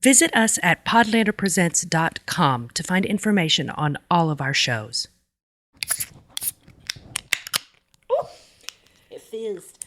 Visit us at podlanderpresents.com to find information on all of our shows. Ooh, it fizzed.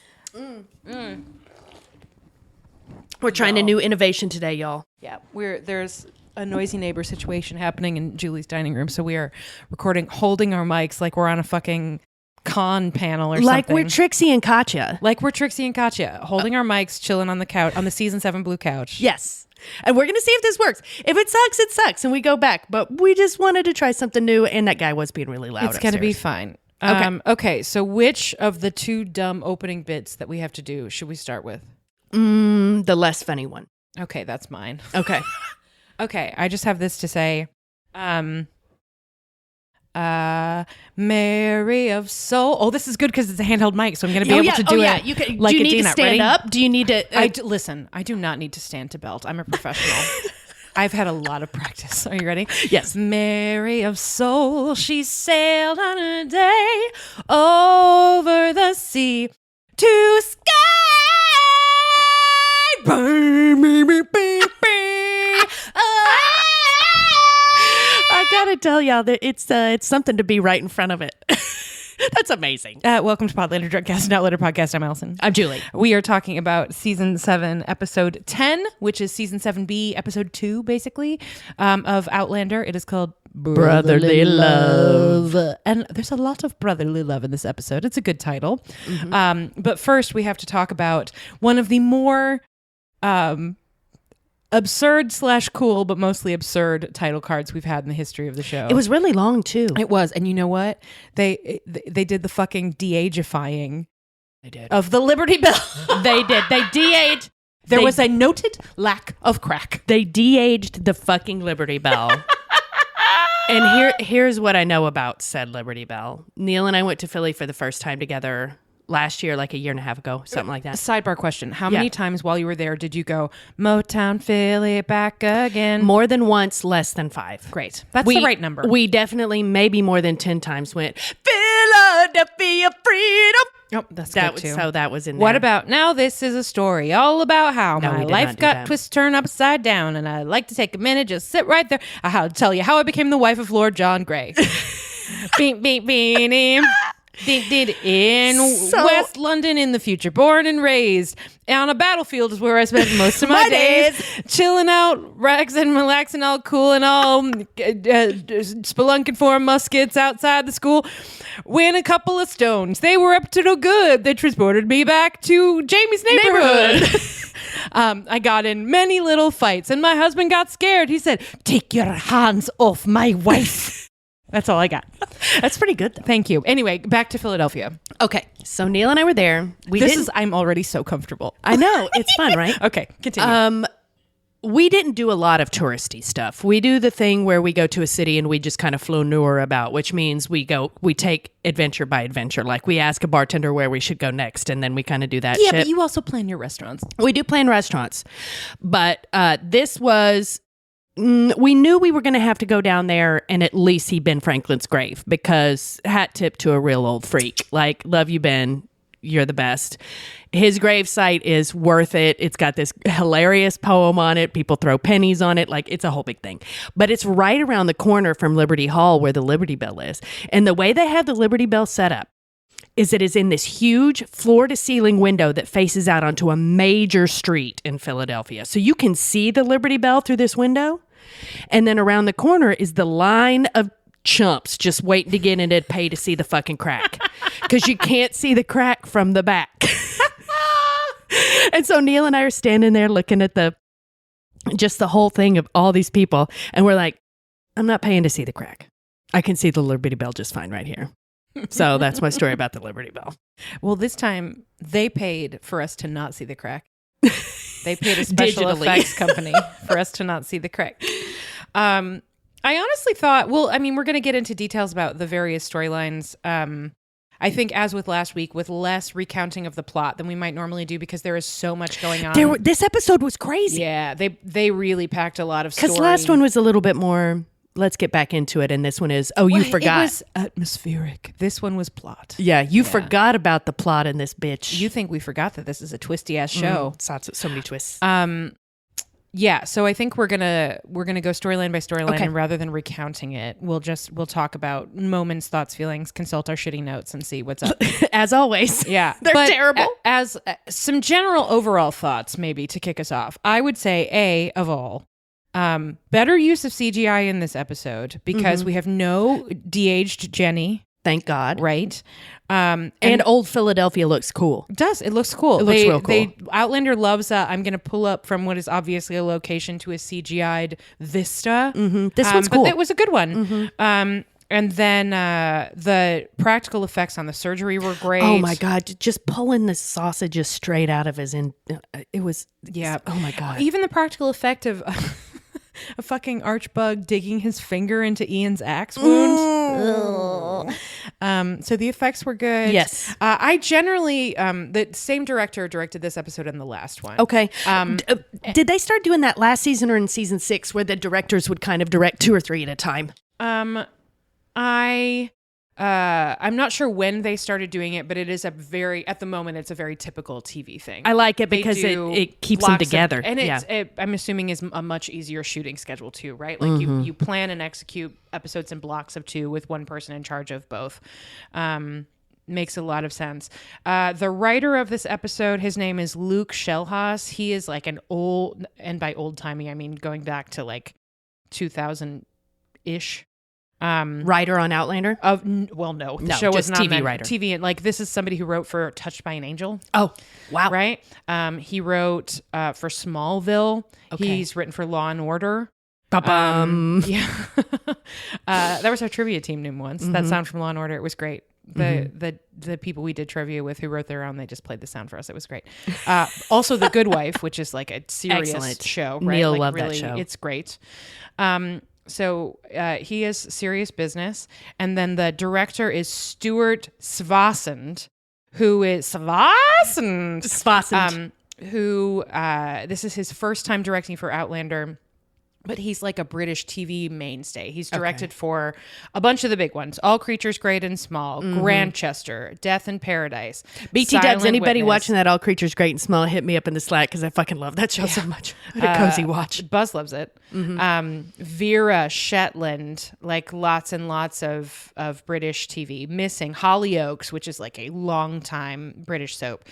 We're trying a new innovation today, y'all. Yeah, there's a noisy neighbor situation happening in Julie's dining room, so we are recording, holding our mics like we're on a fucking con panel or like something. We're Trixie and Katya. Like we're Trixie and Katya, holding our mics, chilling on the couch, on the season 7 blue couch. Yes. And we're going to see if this works. If it sucks, it sucks, and we go back. But we just wanted to try something new, and that guy was being really loud. It's going to be fine. Okay, so which of the two dumb opening bits that we have to do should we start with? The less funny one. Okay, that's mine. Okay. Okay, I just have this to say. Mary of Soul. Oh, this is good because it's a handheld mic, so I'm going to be able to do it. You can, like do you need Adina. to stand Ready? up? Do you need to? Listen, I do not need to stand to belt. I'm a professional. I've had a lot of practice. Are you ready? Yes. Mary of Soul, she sailed on a day over the sea to sky. I gotta tell y'all that it's something to be right in front of it. That's amazing. Welcome to Podlander, Drunkcast, an Outlander podcast. I'm Allison. I'm Julie. We are talking about season 7, episode 10, which is season 7B, episode 2, basically, of Outlander. It is called Brotherly Love. And there's a lot of brotherly love in this episode. It's a good title. Mm-hmm. But first, we have to talk about one of the more absurd/cool, but mostly absurd title cards we've had in the history of the show. It was really long too. It was, and you know what? They did the fucking de-agifying. They did of the Liberty Bell. They did. They de-aged. There was a noted lack of crack. They de-aged the fucking Liberty Bell. And here's what I know about said Liberty Bell. Neil and I went to Philly for the first time together last year, like a year and a half ago, something like that. Sidebar question. How many times while you were there did you go, Motown, Philly, back again? More than once, less than 5. Great. That's the right number. We definitely, maybe more than 10 times went, Philadelphia freedom. Oh, that's good too. So that was in there. What about, now this is a story all about how my life got twisted, turned upside down, and I'd like to take a minute, just sit right there. I'll tell you how I became the wife of Lord John Grey. Beep, beep, beep. In West London in the future, born and raised on a battlefield is where I spent most of my days, chilling out, relaxing, all cool and all, spelunking for muskets outside the school. Win a couple of stones. They were up to no good. They transported me back to Jamie's neighborhood. I got in many little fights, and my husband got scared. He said, "Take your hands off my wife." That's all I got. That's pretty good, though. Thank you. Anyway, back to Philadelphia. Okay, so Neil and I were there. I'm already so comfortable. I know. It's fun, right? Okay, continue. We didn't do a lot of touristy stuff. We do the thing where we go to a city and we just kind of flaneur about, which means we take adventure by adventure. Like we ask a bartender where we should go next, and then we kind of do that shit. Yeah, but you also plan your restaurants. We do plan restaurants. But this was... we knew we were going to have to go down there and at least see Ben Franklin's grave, because hat tip to a real old freak. Like, love you, Ben. You're the best. His grave site is worth it. It's got this hilarious poem on it. People throw pennies on it. Like, it's a whole big thing. But it's right around the corner from Liberty Hall where the Liberty Bell is. And the way they have the Liberty Bell set up is it is in this huge floor-to-ceiling window that faces out onto a major street in Philadelphia. So you can see the Liberty Bell through this window, and then around the corner is the line of chumps just waiting to get in to pay to see the fucking crack, because you can't see the crack from the back. And so Neil and I are standing there looking at the whole thing of all these people, and we're like, I'm not paying to see the crack. I can see the Liberty Bell just fine right here. So that's my story about the Liberty Bell. Well, this time they paid for us to not see the crack. They paid a special effects company for us to not see the crack. I honestly thought, well, I mean, we're going to get into details about the various storylines. I think, as with last week, with less recounting of the plot than we might normally do, because there is so much going on. This episode was crazy. Yeah, they really packed a lot of story. Because last one was a little bit more... let's get back into it. And this one is, you forgot. It was atmospheric. This one was plot. Yeah, you forgot about the plot in this bitch. You think we forgot that this is a twisty ass show. So many twists. Yeah, so I think we're gonna go storyline by storyline, and rather than recounting it, we'll talk about moments, thoughts, feelings, consult our shitty notes, and see what's up. As always, yeah, they're terrible. As some general overall thoughts, maybe to kick us off, I would say of all, better use of CGI in this episode because we have no de-aged Jenny. Thank God. Right. And old Philadelphia looks cool. It looks cool. It looks real cool. Outlander loves I'm going to pull up from what is obviously a location to a CGI'd vista. Mm-hmm. This one's cool. But it was a good one. Mm-hmm. And then the practical effects on the surgery were great. Oh my God. Just pulling the sausages straight out of his it was. Yeah. Oh my God. Even the practical effect of a fucking archbug digging his finger into Ian's axe wound. So the effects were good. Yes. I generally, the same director directed this episode and the last one. Okay. Did they start doing that last season or in season 6 where the directors would kind of direct 2 or 3 at a time? I'm not sure when they started doing it, but it is at the moment, it's a very typical TV thing. I like it because it keeps them together. And I'm assuming is a much easier shooting schedule too, right? Like you plan and execute episodes in blocks of 2 with one person in charge of both. Makes a lot of sense. The writer of this episode, his name is Luke Schellhaus. He is like an old, and by old timey, I mean going back to like 2000-ish. Writer on Outlander? No, the show was not TV writer. TV, and like this is somebody who wrote for Touched by an Angel. Oh, wow! Right? He wrote for Smallville. Okay. He's written for Law and Order. Yeah. That was our trivia team name once. That sound from Law and Order. It was great. The people we did trivia with who wrote their own, they just played the sound for us. It was great. Also, The Good Wife, which is like a serious show. Right? Neil like, loved really, that show. It's great. So he is Serious Business. And then the director is Stuart Svasund, who is who this is his first time directing for Outlander. But he's like a British TV mainstay. He's directed for a bunch of the big ones. All Creatures Great and Small, Grantchester, Death in Paradise. BT Dubs, anybody Witness. watching that All Creatures Great and Small, hit me up in the Slack because I fucking love that show so much. What a cozy watch. Buzz loves it. Vera, Shetland, like lots and lots of British TV. Missing, Hollyoaks, which is like a long time British soap.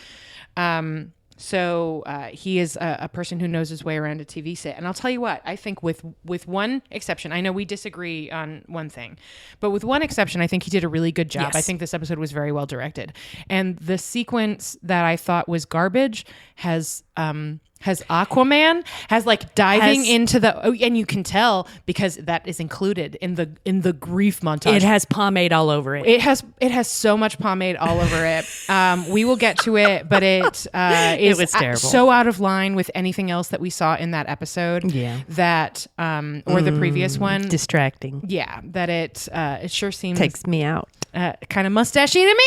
So he is a person who knows his way around a TV set. And I'll tell you what, I think with one exception, I know we disagree on one thing, but with one exception, I think he did a really good job. Yes. I think this episode was very well directed. And the sequence that I thought was garbage has Aquaman has like diving into and you can tell because that is included in the grief montage. It has pomade all over it. It has so much pomade all over it. We will get to it, but it was terrible. So out of line with anything else that we saw in that episode. Yeah. That or the previous one. Distracting. Yeah, that it sure seems takes me out. Kind of mustachy to me.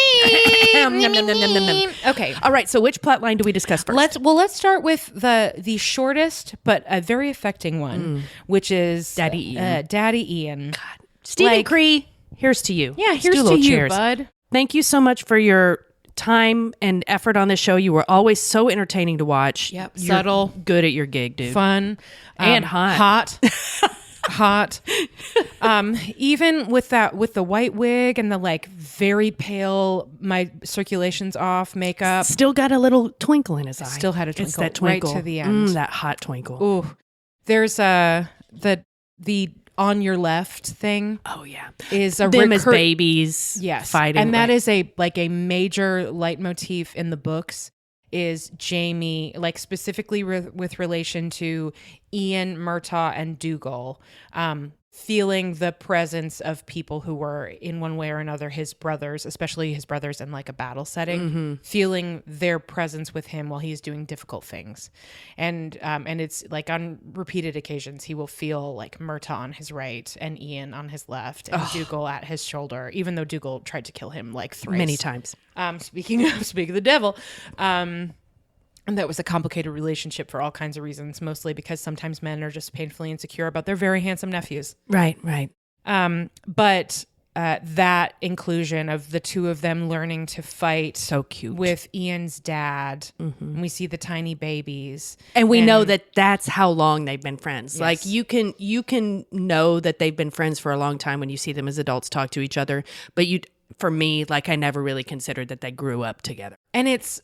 Okay. All right. So which plot line do we discuss first? Let's start with the shortest but a very affecting one, which is Daddy Ian. Daddy Ian. God. Stephen Cree, here's to you. Yeah, Let's here's do a to little you, cheers. bud. Thank you so much for your time and effort on this show. You were always so entertaining to watch. Yep. You're subtle, good at your gig, dude. fun, and hot. Hot. Even with the white wig and the like very pale, my circulation's off makeup. Still got a little twinkle in his eye. Still had a twinkle. It's that twinkle. Right to the end. That hot twinkle. Ooh. There's the on your left thing. Oh yeah. Is a them as babies. Yes. Fighting. And that is a major leitmotif in the books. Is Jamie, like specifically with relation to Ian, Murtaugh, and Dougal, feeling the presence of people who were in one way or another his brothers, especially his brothers in like a battle setting, feeling their presence with him while he's doing difficult things. And it's like on repeated occasions, he will feel like Murtaugh on his right and Ian on his left and Dougal at his shoulder, even though Dougal tried to kill him like thrice. Many times. Speaking of the devil, and that was a complicated relationship for all kinds of reasons, mostly because sometimes men are just painfully insecure about their very handsome nephews. Right. But that inclusion of the two of them learning to fight. So cute. With Ian's dad. And we see the tiny babies. And we know that that's how long they've been friends. Yes. Like you can know that they've been friends for a long time when you see them as adults talk to each other. But for me, like I never really considered that they grew up together. And it's,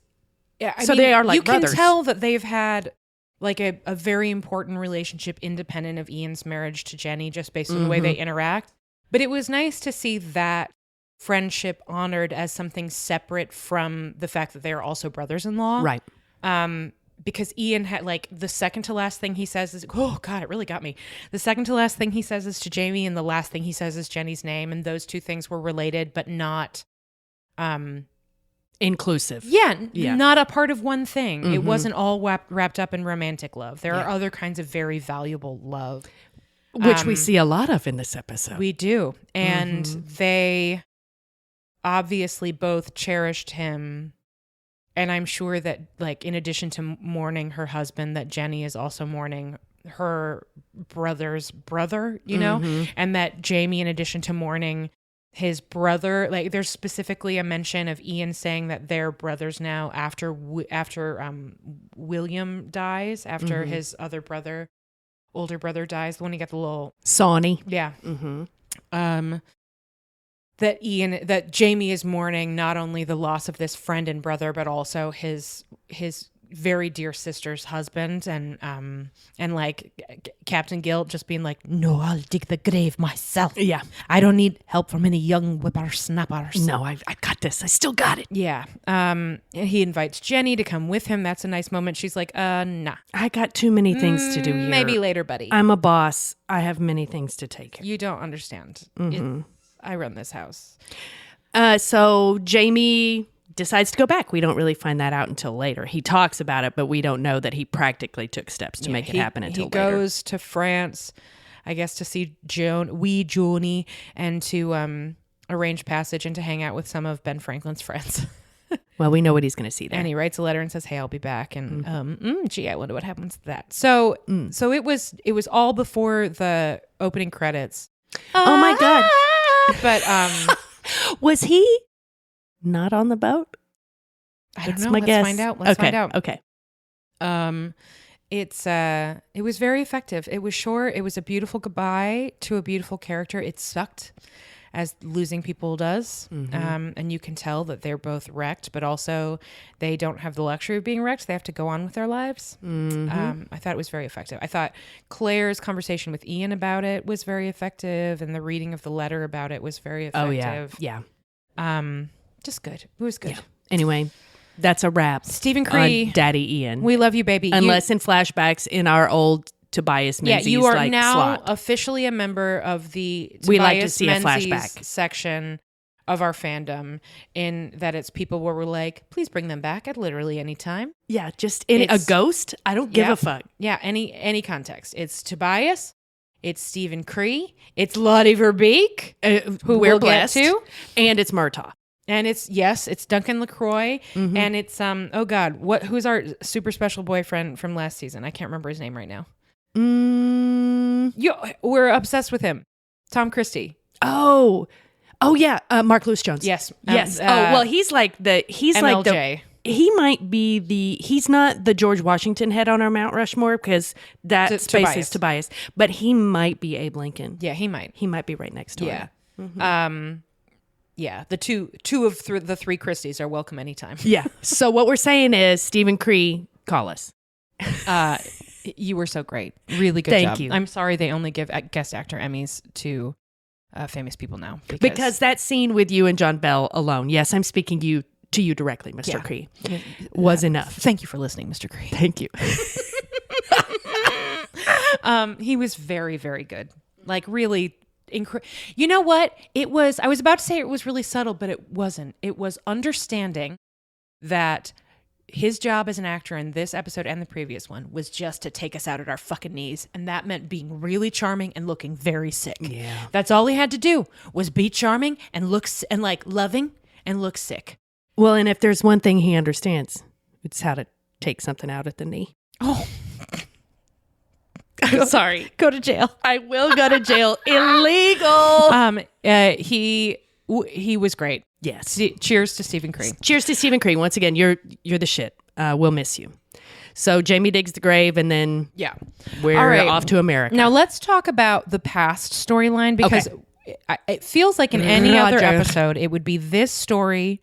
they are like brothers. You can tell that they've had like a very important relationship independent of Ian's marriage to Jenny, just based on the way they interact. But it was nice to see that friendship honored as something separate from the fact that they are also brothers-in-law. Right. Because Ian had like the second to last thing he says is, oh God, it really got me. The second to last thing he says is to Jamie, and the last thing he says is Jenny's name. And those two things were related, but not inclusive. Yeah. Not a part of one thing. It wasn't all wrapped up in romantic love. There are other kinds of very valuable love. Which we see a lot of in this episode. We do. And they obviously both cherished him. And I'm sure that, like, in addition to mourning her husband, that Jenny is also mourning her brother's brother, you know? And that Jamie, in addition to mourning his brother, like, there's specifically a mention of Ian saying that they're brothers now after William dies, after his older brother dies, the one he got the little Sawney. Yeah. That Jamie is mourning not only the loss of this friend and brother, but also his very dear sister's husband, and like Captain Guilt just being like, no, I'll dig the grave myself. Yeah. I don't need help from any young whippersnappers. No, I got this. I still got it. Yeah. He invites Jenny to come with him. That's a nice moment. She's like, nah. I got too many things to do here. Maybe later, buddy. I'm a boss. I have many things to take care of. You don't understand. I run this house. So Jamie decides to go back. We don't really find that out until later. He talks about it, but we don't know that he practically took steps to make it happen until later. He goes to France, I guess, to see Joni, and to arrange passage and to hang out with some of Ben Franklin's friends. Well, we know what he's going to see there. And he writes a letter and says, hey, I'll be back. And gee, I wonder what happens to that. So it was all before the opening credits. Oh my God. But was he not on the boat? I don't know. Let's find out. Let's find out. Okay. It was very effective. It was short. It was a beautiful goodbye to a beautiful character. It sucked, as losing people does. And you can tell that they're both wrecked, but also they don't have the luxury of being wrecked. They have to go on with their lives. I thought it was very effective. I thought Claire's conversation with Ian about it was very effective, and the reading of the letter about it was very effective. Oh, yeah. Just good. It was good. Yeah. Anyway, that's a wrap. Stephen Cree. Daddy Ian. We love you, baby. Unless in flashbacks in our old Tobias Menzies you are like now slot. officially a member of the We like to Tobias see a Menzies flashback section of our fandom, in that it's people where we're like, please bring them back at literally any time. Yeah, just a ghost. I don't give a fuck. Yeah, any context. It's Tobias. It's Stephen Cree. It's Lottie Verbeek, who we're we'll blessed get to. And it's Murtaugh. And it's Duncan LaCroix. And it's oh God, who's our super special boyfriend from last season? I can't remember his name right now. We're obsessed with him. Tom Christie. Oh yeah, Mark Lewis Jones. Yes. He's like MLJ. He might be he's not the George Washington head on our Mount Rushmore, because that space is Tobias, but he might be Abe Lincoln. Yeah, he might. He might be right next to him. Yeah. The two of the three Christies are welcome anytime. Yeah. So what we're saying is, Stephen Cree, call us. You were so great. Really good job. Thank you. I'm sorry they only give guest actor Emmys to famous people now. Because that scene with you and John Bell alone, yes, I'm speaking to you directly, Mr. Cree, was enough. Thank you for listening, Mr. Cree. Thank you. He was very, very good. Like, really you know what? I was about to say it was really subtle, but it wasn't. It was understanding that his job as an actor in this episode and the previous one was just to take us out at our fucking knees. And that meant being really charming and looking very sick. Yeah. That's all he had to do, was be charming and like loving and look sick. Well, and if there's one thing he understands, it's how to take something out at the knee. Oh. Sorry. Go to jail. I will go to jail. Illegal. He was great. Yes. Cheers to Stephen Cree. Cheers to Stephen Cree. Once again, you're the shit. We'll miss you. So Jamie digs the grave, and then we're off to America. Now let's talk about the past storyline, because it feels like in any other episode, it would be this story,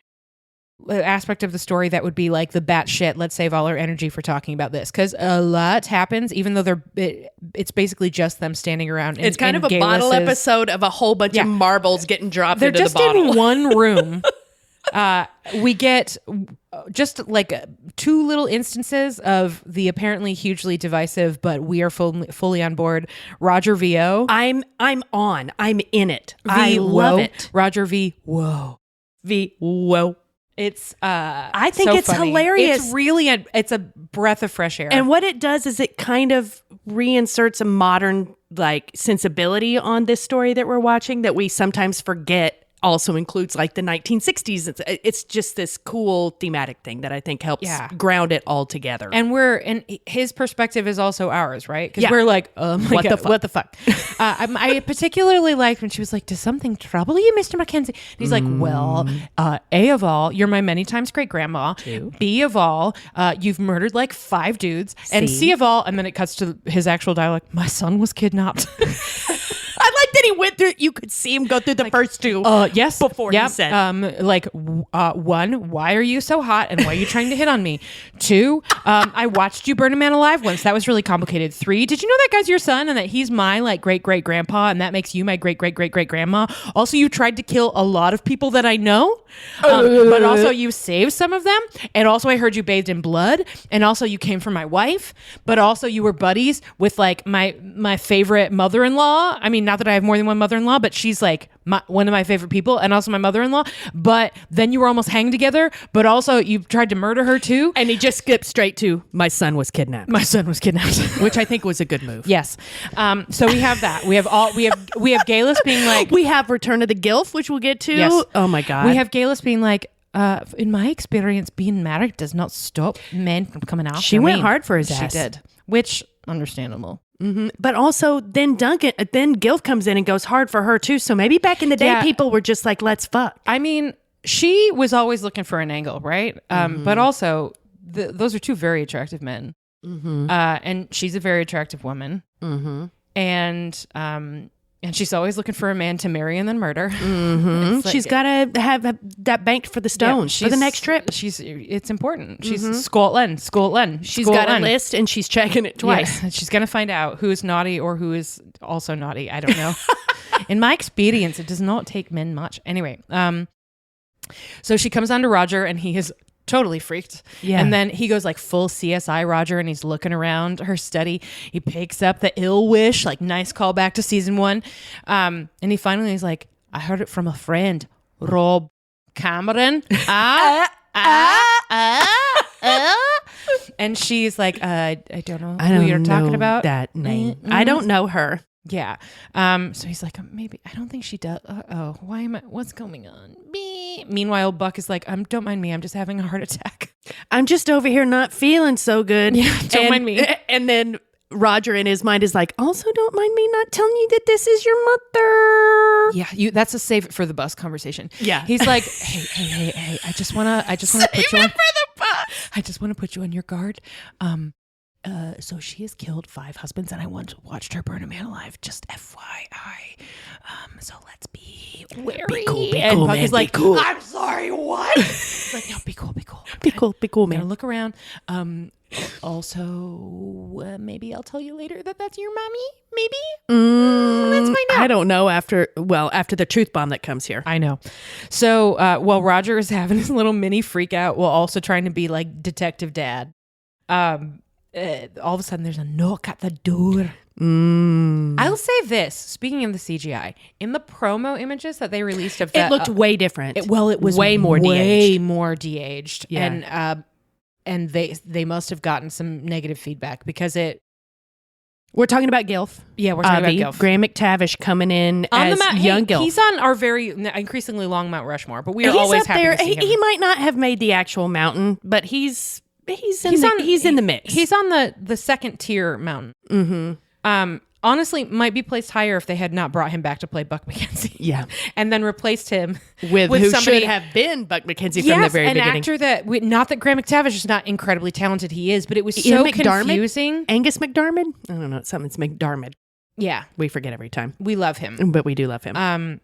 aspect of the story that would be like the batshit, let's save all our energy for talking about this, because a lot happens, even though it's basically just them standing around. It's kind of a bottle episode of a whole bunch of marbles getting dropped into the bottle. They're just in one room. We get just like two little instances of the apparently hugely divisive, but we are fully on board, Roger VO. I'm in it. I love it. Roger V. Whoa. V. Whoa. It's I think so it's funny. hilarious. It's really it's a breath of fresh air. And what it does is it kind of reinserts a modern like sensibility on this story that we're watching that we sometimes forget also includes like the 1960s. It's just this cool thematic thing that I think helps ground it all together. And his perspective is also ours, right? Because we're like, what the fuck? I particularly liked when she was like, does something trouble you, Mr. Mackenzie? And he's like, well, A of all, you're my many times great grandma. B of all, you've murdered like 5 dudes. And C of all, and then it cuts to his actual dialogue, my son was kidnapped. I like that he went through, you could see him go through the first 2. Yes. Before he said. 1, why are you so hot and why are you trying to hit on me? 2, I watched you burn a man alive once. That was really complicated. 3, did you know that guy's your son and that he's my like great-great-grandpa and that makes you my great-great-great-great-grandma? Also, you tried to kill a lot of people that I know, but also you saved some of them. And also I heard you bathed in blood. And also you came for my wife, but also you were buddies with like my favorite mother-in-law. I mean, not that I have more than one mother-in-law, but she's like one of my favorite people and also my mother-in-law. But then you were almost hanging together, but also you tried to murder her too. And he just skipped straight to my son was kidnapped. My son was kidnapped. Which I think was a good move. Yes. So we have that. We have Galus being like, we have Return of the Gilf, which we'll get to. Yes. Oh my God. We have Galus being like, in my experience, being married does not stop men from coming after me. She went hard for his ass. She did. Which, understandable. Mm-hmm. But also then Gilf comes in and goes hard for her too. So maybe back in the day, people were just like, let's fuck. I mean, she was always looking for an angle, right? But also those are 2 very attractive men. Mm-hmm. And she's a very attractive woman. Mm-hmm. And she's always looking for a man to marry and then murder. Mm-hmm. Like, she's got to have that banked for the stones for the next trip. It's important. She's Scotland. She's got a list and she's checking it twice. Yeah. She's going to find out who is naughty or who is also naughty. I don't know. In my experience, it does not take men much. Anyway, so she comes on to Roger and he is totally freaked. Yeah. And then he goes like full CSI Roger and he's looking around her study. He picks up the ill wish, like nice callback to season 1. And he's like, I heard it from a friend, Rob Cameron. And she's like, I don't know who you're talking about. That name. Mm-hmm. I don't know her. Yeah. So he's like, maybe, I don't think she does. What's going on? Meanwhile, Buck is like, don't mind me. I'm just having a heart attack. I'm just over here not feeling so good. Yeah, don't mind me. And then Roger in his mind is like, also don't mind me not telling you that this is your mother. Yeah, that's a save it for the bus conversation. Yeah. He's like, hey, I just want to put you on for the bus. I just want to put you on your guard. So she has killed 5 husbands and I once watched her burn a man alive. Just FYI. So let's be wary. Be cool, and Buck man, is like, cool. I'm sorry, what? He's like, no, be cool. Be cool, man. Look around. Also, maybe I'll tell you later that that's your mommy. Maybe. Let's find out. I don't know after the truth bomb that comes here. I know. So while Roger is having his little mini freak out while also trying to be like detective dad, all of a sudden there's a knock at the door. I'll say this, speaking of the CGI, in the promo images that they released of that, it looked way different. It was way more de-aged. Yeah. And they must have gotten some negative feedback because we're talking about Gilf. Yeah, we're talking about Gilf. Graham McTavish coming in as young Gilf. He's on our very increasingly long Mount Rushmore, but we are always happy to see him. He might not have made the actual mountain, but he's in the mix. He's on the second tier mountain. Honestly, might be placed higher if they had not brought him back to play Buck McKenzie. Yeah. And then replaced him with who somebody, should have been Buck McKenzie from the very beginning. An actor that, not that Graham McTavish is not incredibly talented, he is, but it was so confusing. Angus McDermott? I don't know. Something's McDermott. Yeah. We forget every time. We love him. But we do love him.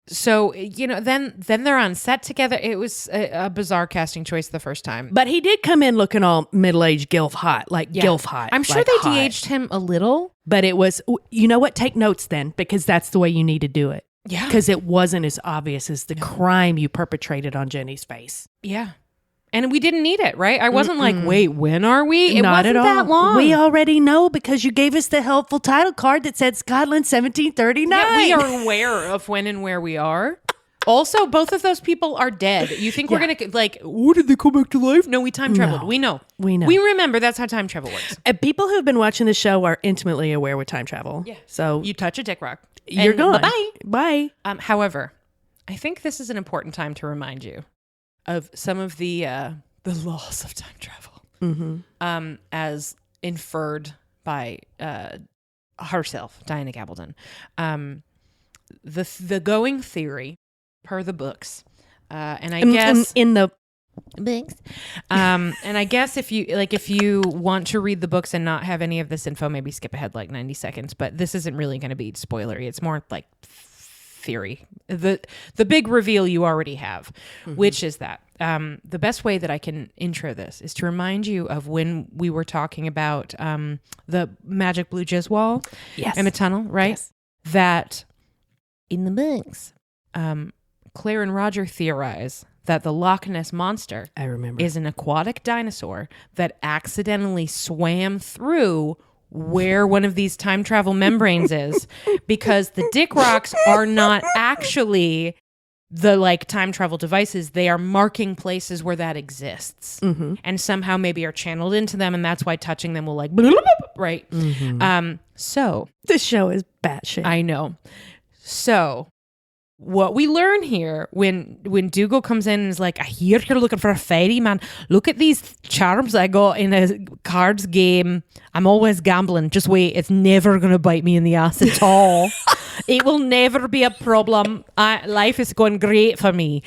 So, then they're on set together. It was a bizarre casting choice the first time. But he did come in looking all middle-aged gilf hot, gilf hot. I'm sure they de-aged him a little. But it was, you know what? Take notes then, because that's the way you need to do it. Yeah. Because it wasn't as obvious as the crime you perpetrated on Jenny's face. Yeah. And we didn't need it, right? I wasn't like, wait, when are we? It Not wasn't at all. that long. We already know because you gave us the helpful title card that said Scotland 1739. Yeah, we are aware of when and where we are. Also, both of those people are dead. You think we're going to, what, did they come back to life? No, we time traveled. No, we know. We know. We remember that's how time travel works. People who've been watching the show are intimately aware with time travel. Yeah. So you touch a dick rock. You're gone. Bye. Bye. However, I think this is an important time to remind you of some of the laws of time travel, as inferred by herself, Diana Gabaldon. The going theory, per the books, and I guess in the books, and I guess if you want to read the books and not have any of this info, maybe skip ahead 90 seconds. But this isn't really going to be spoilery. It's more like theory. The big reveal you already have, which is that the best way that I can intro this is to remind you of when we were talking about the magic blue jizz wall in a tunnel, right? Yes. That in the books, Claire and Roger theorize that the Loch Ness Monster is an aquatic dinosaur that accidentally swam through where one of these time travel membranes is, because the dick rocks are not actually the time travel devices. They are marking places where that exists, and somehow maybe are channeled into them, and that's why touching them will right. So this show is batshit. I know. So what we learn here when Dougal comes in and is like, I hear you're looking for a fairy, man. Look at these charms I got in a cards game. I'm always gambling. Just wait. It's never going to bite me in the ass at all. It will never be a problem. Life is going great for me.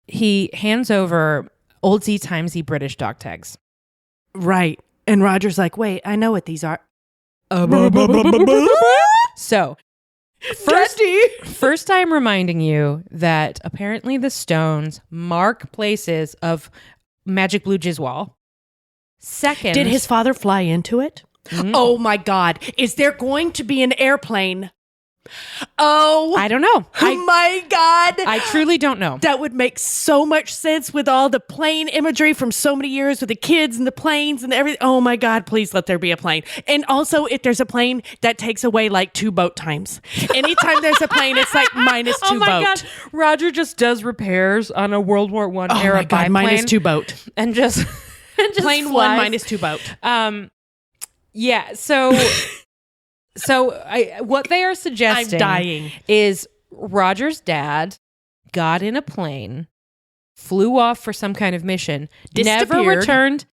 He hands over oldsy timesy British dog tags. Right. And Roger's like, wait, I know what these are. So First I'm reminding you that apparently the stones mark places of magic blue jizz wall. Second, did his father fly into it? Mm-hmm. Oh my God. Is there going to be an airplane? Oh, I don't know. My God. I truly don't know. That would make so much sense with all the plane imagery from so many years with the kids and the planes and everything. Oh my God, please let there be a plane. And also, if there's a plane, that takes away 2 boat times. Anytime there's a plane, it's minus 2 boat. Oh my God. Roger just does repairs on a World War I era biplane. Minus 2 boat. And just plane flies. 1 minus 2 boat. Yeah, So what they are suggesting I'm dying. is Roger's dad got in a plane, flew off for some kind of mission, never returned,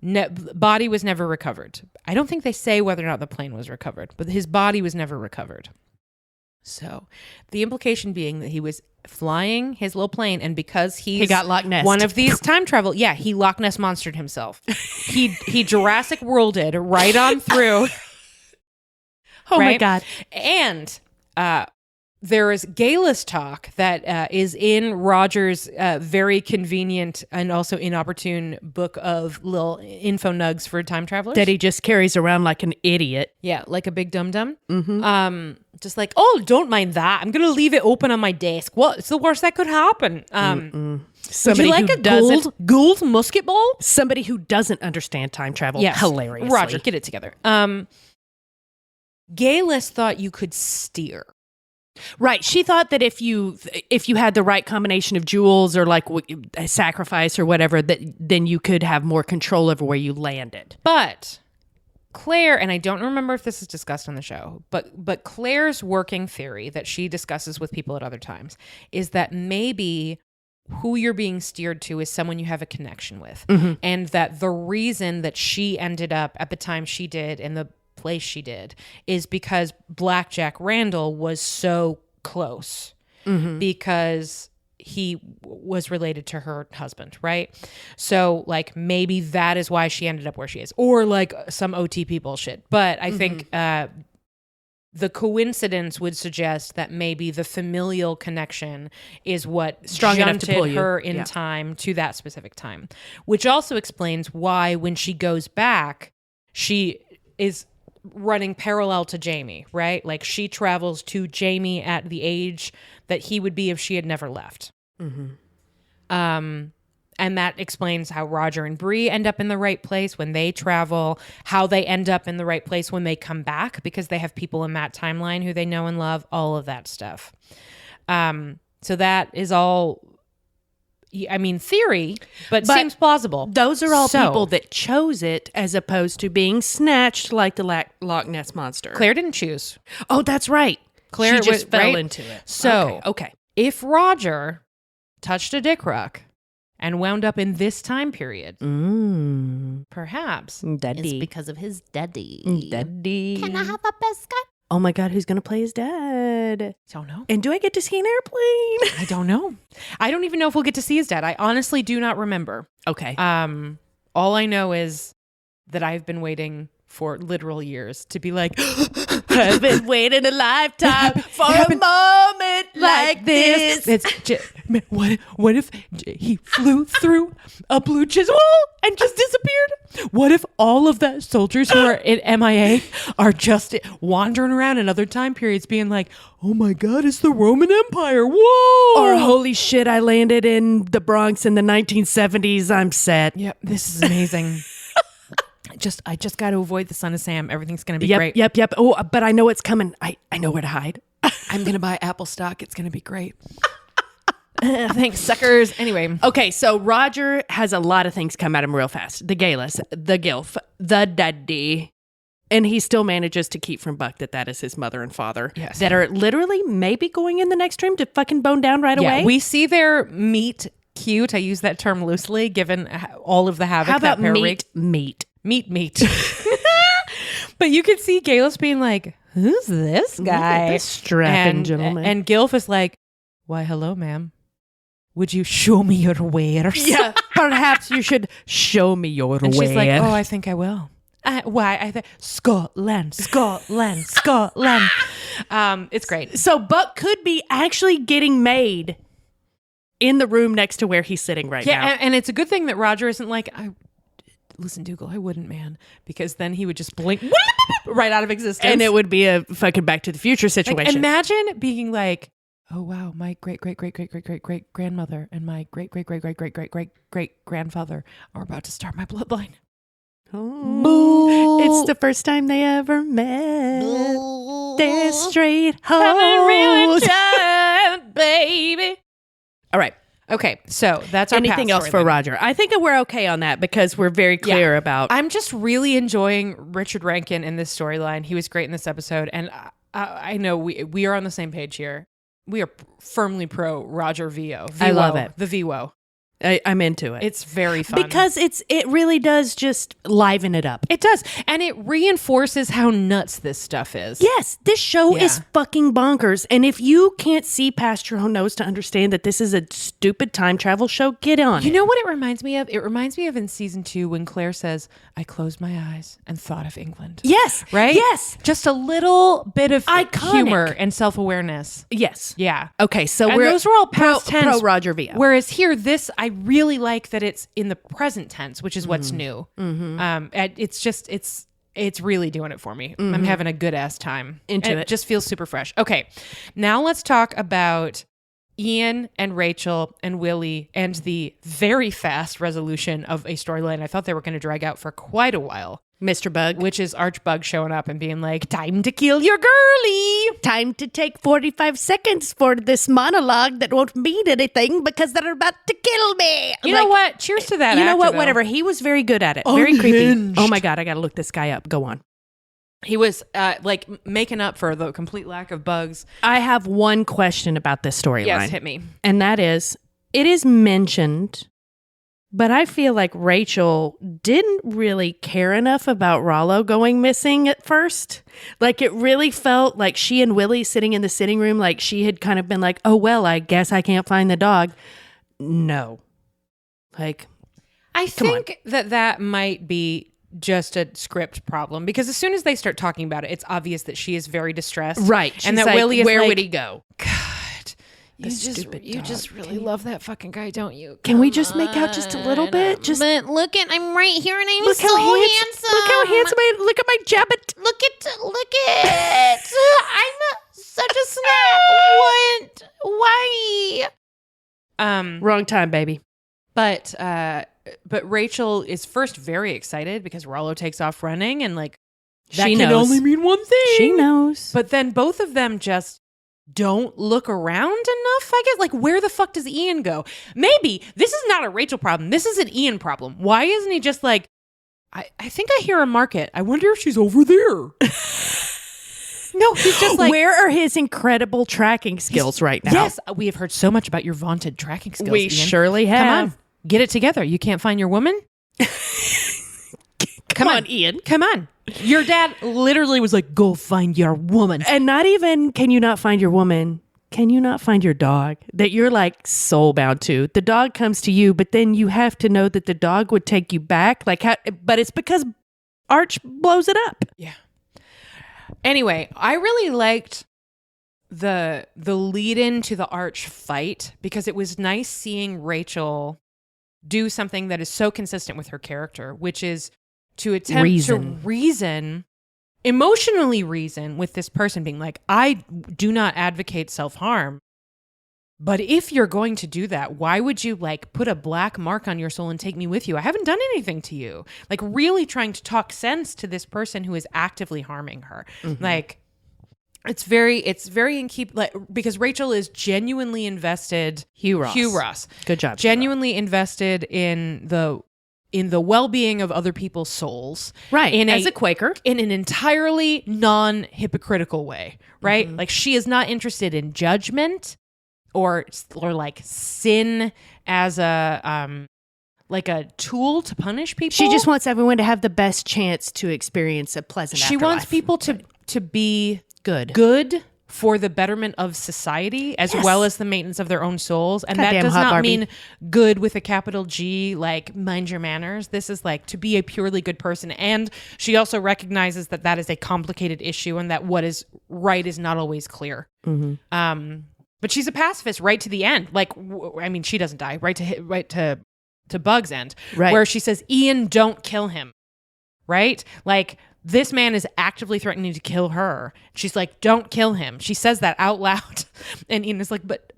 body was never recovered. I don't think they say whether or not the plane was recovered, but his body was never recovered. So the implication being that he was flying his little plane, and because he got Loch Ness, one of these time travel, he Loch Ness monstered himself. he Jurassic Worlded right on through. Oh my God. And there is Galus talk that is in Roger's very convenient and also inopportune book of little info nugs for time travelers. That he just carries around like an idiot. Yeah, like a big dum-dum. Just don't mind that. I'm going to leave it open on my desk. What's the worst that could happen? Somebody would you like a Gould musket ball? Somebody who doesn't understand time travel. Yes. Hilariously. Roger, get it together. Galus thought you could steer. Right. She thought that if you had the right combination of jewels or a sacrifice or whatever, then you could have more control over where you landed. But Claire, and I don't remember if this is discussed on the show, but Claire's working theory that she discusses with people at other times is that maybe who you're being steered to is someone you have a connection with. And that the reason that she ended up at the time she did in the place she did is because Blackjack Randall was so close because he was related to her husband, right? So like maybe that is why she ended up where she is, or like some OTP bullshit. But I think the coincidence would suggest that maybe the familial connection is what strong enough to pull her in time to that specific time, which also explains why when she goes back, she is running parallel to Jamie, right? Like she travels to Jamie at the age that he would be if she had never left. And that explains how Roger and Bree end up in the right place when they travel, how they end up in the right place when they come back because they have people in that timeline who they know and love, all of that stuff. So that is all, I mean, theory, but seems plausible. Those are all people that chose it as opposed to being snatched like the Loch Ness Monster. Claire didn't choose. Oh, that's right. Claire she just fell into it. So, okay. If Roger touched a dick rock and wound up in this time period, perhaps Daddy. it's because of his daddy. Daddy. Can I have a biscuit? Oh my God, who's going to play his dad? Don't know. And do I get to see an airplane? I don't know. I don't even know if we'll get to see his dad. I honestly do not remember. Okay. All I know is that I've been waiting for literal years to be like, I've been waiting a lifetime for a moment like this. What if he flew through a blue chisel and just disappeared? What if all of the soldiers who are in MIA are just wandering around in other time periods being like, oh my God, it's the Roman Empire. Whoa. Or holy shit, I landed in the Bronx in the 1970s. I'm set. Yep, this is amazing. I just got to avoid the Son of Sam. Everything's going to be great. Yep. Oh, but I know it's coming. I know where to hide. I'm going to buy Apple stock. It's going to be great. Thanks, suckers. Anyway. Okay, so Roger has a lot of things come at him real fast. The Gayless, the Gilf, the Daddy. And he still manages to keep from Buck that is his mother and father. Yes. That are literally maybe going in the next room to fucking bone down right away. We see their meet cute. I use that term loosely given all of the havoc. How about that meet? Meet. But you could see Galus being like, who's this guy? This strapping gentleman. And Gilf is like, why, hello, ma'am. Would you show me your wares? Yeah, perhaps you should show me your wares. And she's like, oh, I think I will. Why? Scotland. It's great. So Buck could be actually getting made in the room next to where he's sitting right now. Yeah, and it's a good thing that Roger isn't like, listen, Dougal, I wouldn't, man, because then he would just blink right out of existence. And it would be a fucking Back to the Future situation. Like, imagine being like, oh, wow, my great grandmother and my great grandfather are about to start my bloodline. Oh, it's the first time they ever met. They're straight hoes. Baby. All right. Okay, so that's our anything else for Roger. I think we're okay on that because we're very clear about. I'm just really enjoying Richard Rankin in this storyline. He was great in this episode, and I know we are on the same page here. We are firmly pro Roger VO. I love it. The VWO. I'm into it. It's very fun. Because it really does just liven it up. It does. And it reinforces how nuts this stuff is. Yes, this show is fucking bonkers. And if you can't see past your own nose to understand that this is a stupid time travel show, get on. You know what it reminds me of? It reminds me of in season 2 when Claire says, I closed my eyes and thought of England. Yes. Right? Yes. Just a little bit of iconic humor and self-awareness. Yes. Yeah. Okay, so those were all past tense. Pro Roger VO. Whereas here, this, I really like that it's in the present tense, which is what's new. Mm-hmm. It's just, it's really doing it for me. Mm-hmm. I'm having a good ass time. It just feels super fresh. Okay, now let's talk about Ian and Rachel and Willie and the very fast resolution of a storyline I thought they were going to drag out for quite a while. Mr. Bug. Which is Archbug showing up and being like, time to kill your girlie. Time to take 45 seconds for this monologue that won't mean anything because they're about to kill me. You know what? Cheers to that. You know what? Though. Whatever. He was very good at it. Very creepy. Oh my God. I got to look this guy up. Go on. He was making up for the complete lack of bugs. I have one question about this storyline. Yes, hit me. And that is, it is mentioned But I feel like Rachel didn't really care enough about Rollo going missing at first. Like, it really felt like she and Willie sitting in the sitting room, like she had kind of been like, oh, well, I guess I can't find the dog. No. Like, I think that might be just a script problem, because as soon as they start talking about it, it's obvious that she is very distressed. Right. And that like, Willie is where like, would he go? God. You just really love that fucking guy, don't you? Can we just make out just a little bit? But look at, I'm right here and I'm look so handsome. Look how handsome I am. Look at my jabbit. Look at. I'm such a snap. What? Why? Wrong time, baby. But Rachel is first very excited because Rollo takes off running, and like that she can knows. only mean one thing. She knows. But then both of them just don't look around enough, I guess. Like, where the fuck does Ian go? Maybe this is not a Rachel problem. This is an Ian problem. Why isn't he just like, I think I hear a market. I wonder if she's over there. No, he's just like, where are his incredible tracking skills right now? Yes, we have heard so much about your vaunted tracking skills, We Ian. surely have. Come on, get it together. You can't find your woman? Come on, Ian. Come on. Your dad literally was like, go find your woman. And not even, can you not find your woman? Can you not find your dog that you're like soul bound to? The dog comes to you, but then you have to know that the dog would take you back. Like, but it's because Arch blows it up. Yeah. Anyway, I really liked the lead in to the Arch fight, because it was nice seeing Rachel do something that is so consistent with her character, which is to attempt to emotionally reason with this person, being like, I do not advocate self-harm, but if you're going to do that, why would you like put a black mark on your soul and take me with you? I haven't done anything to you. Like, really trying to talk sense to this person who is actively harming her. Mm-hmm. Like, it's very in keep, like, because Rachel is genuinely invested. Hugh Ross. Good job. Genuinely invested in the well-being of other people's souls. Right. As a Quaker. In an entirely non-hypocritical way, right? Mm-hmm. Like, she is not interested in judgment or like sin as a like a tool to punish people. She just wants everyone to have the best chance to experience a pleasant afterlife. She wants people to be good for the betterment of society, as well as the maintenance of their own souls. And that does not mean good with a capital G, like mind your manners. This is like to be a purely good person. And she also recognizes that that is a complicated issue, and that what is right is not always clear. Mm-hmm. But she's a pacifist right to the end. Like, I mean, she doesn't die, right to Bug's end, right, where she says, Ian, don't kill him. Right? Like, this man is actively threatening to kill her. She's like, don't kill him. She says that out loud. And Ian is like, but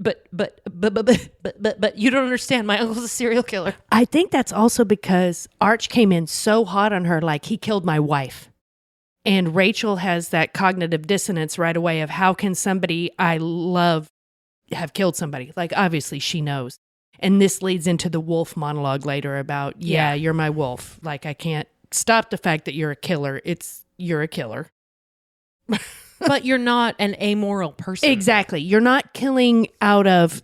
you don't understand. My uncle's a serial killer. I think that's also because Arch came in so hot on her, like, he killed my wife. And Rachel has that cognitive dissonance right away of, how can somebody I love have killed somebody? Like, obviously she knows. And this leads into the wolf monologue later about, yeah, you're my wolf. Like, I can't stop the fact that you're a killer. You're a killer. But you're not an amoral person. Exactly. You're not killing out of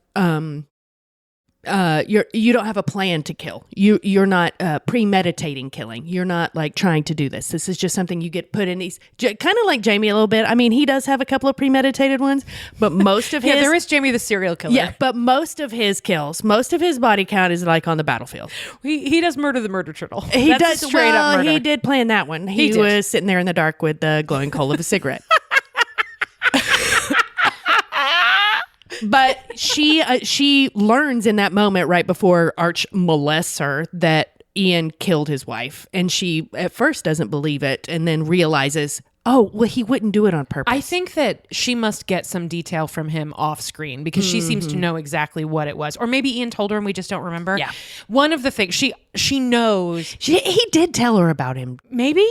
you don't have a plan to kill. You're not premeditating killing. You're not like trying to do this. This is just something you get put in these, kind of like Jamie a little bit. I mean, he does have a couple of premeditated ones, but most of his... Yeah, there is Jamie the serial killer. Yeah, but most of his kills, most of his body count is like on the battlefield. He does murder the murder turtle. He That's does straight up murder. He did plan that one. He was sitting there in the dark with the glowing coal of a cigarette. But she learns in that moment right before Arch molests her that Ian killed his wife. And she at first doesn't believe it, and then realizes, oh, well, he wouldn't do it on purpose. I think that she must get some detail from him off screen, because she seems to know exactly what it was. Or maybe Ian told her and we just don't remember. Yeah. One of the things she knows. He did tell her about him. Maybe?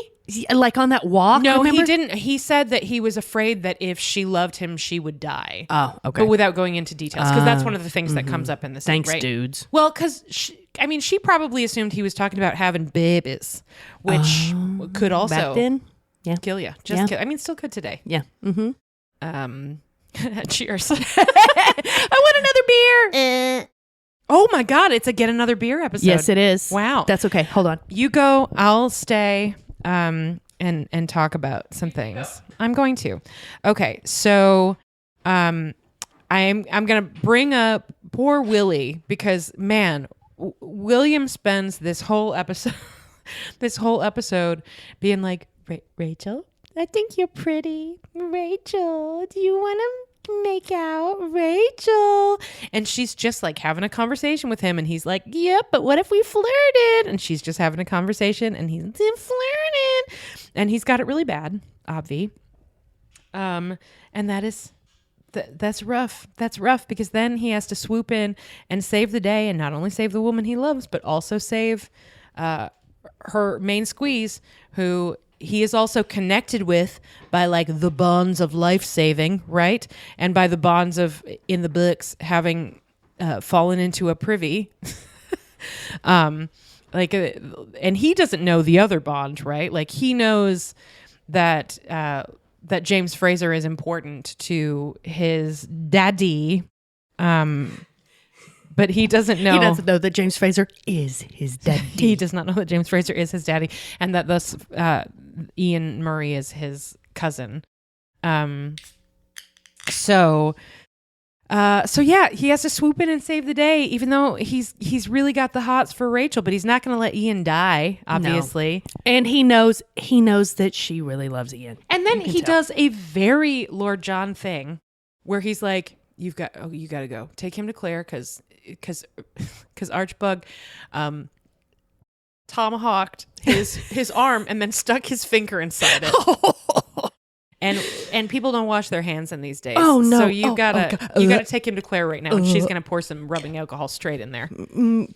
Like on that walk? No, remember? He didn't. He said that he was afraid that if she loved him, she would die. Oh, okay. But without going into details, because that's one of the things that comes up in this. Thanks, right? dudes. Well, because she probably assumed he was talking about having babies, which could also back then? kill you. Just kill. I mean, still could today. Yeah. Mm-hmm. Cheers. I want another beer. Oh my God, it's a Get Another Beer episode. Yes, it is. Wow. That's okay. Hold on. You go, I'll stay and talk about some things. I'm going to. Okay, so I'm going to bring up poor Willie because, man, William spends this whole episode being like, Rachel, I think you're pretty. Rachel, do you want to make out, Rachel? And she's just like having a conversation with him, and he's like, yep, but what if we flirted? And she's just having a conversation, and he's flirting, and he's got it really bad, obvi. And that's rough. That's rough because then he has to swoop in and save the day, and not only save the woman he loves, but also save her main squeeze, who he is also connected with by like the bonds of life saving, right? And by the bonds of, in the books, having fallen into a privy. And he doesn't know the other bond, right? Like he knows that that James Fraser is important to his daddy. But he doesn't know. He doesn't know that James Fraser is his daddy. He does not know that James Fraser is his daddy, and that thus Ian Murray is his cousin. So yeah, he has to swoop in and save the day, even though he's really got the hots for Rachel, but he's not going to let Ian die, obviously. No. And he knows that she really loves Ian. And then he does a very Lord John thing where he's like, you got to go. Take him to Claire because Archbug tomahawked his arm and then stuck his finger inside it. And people don't wash their hands in these days. Oh no! So you gotta take him to Claire right now, and she's gonna pour some rubbing alcohol straight in there.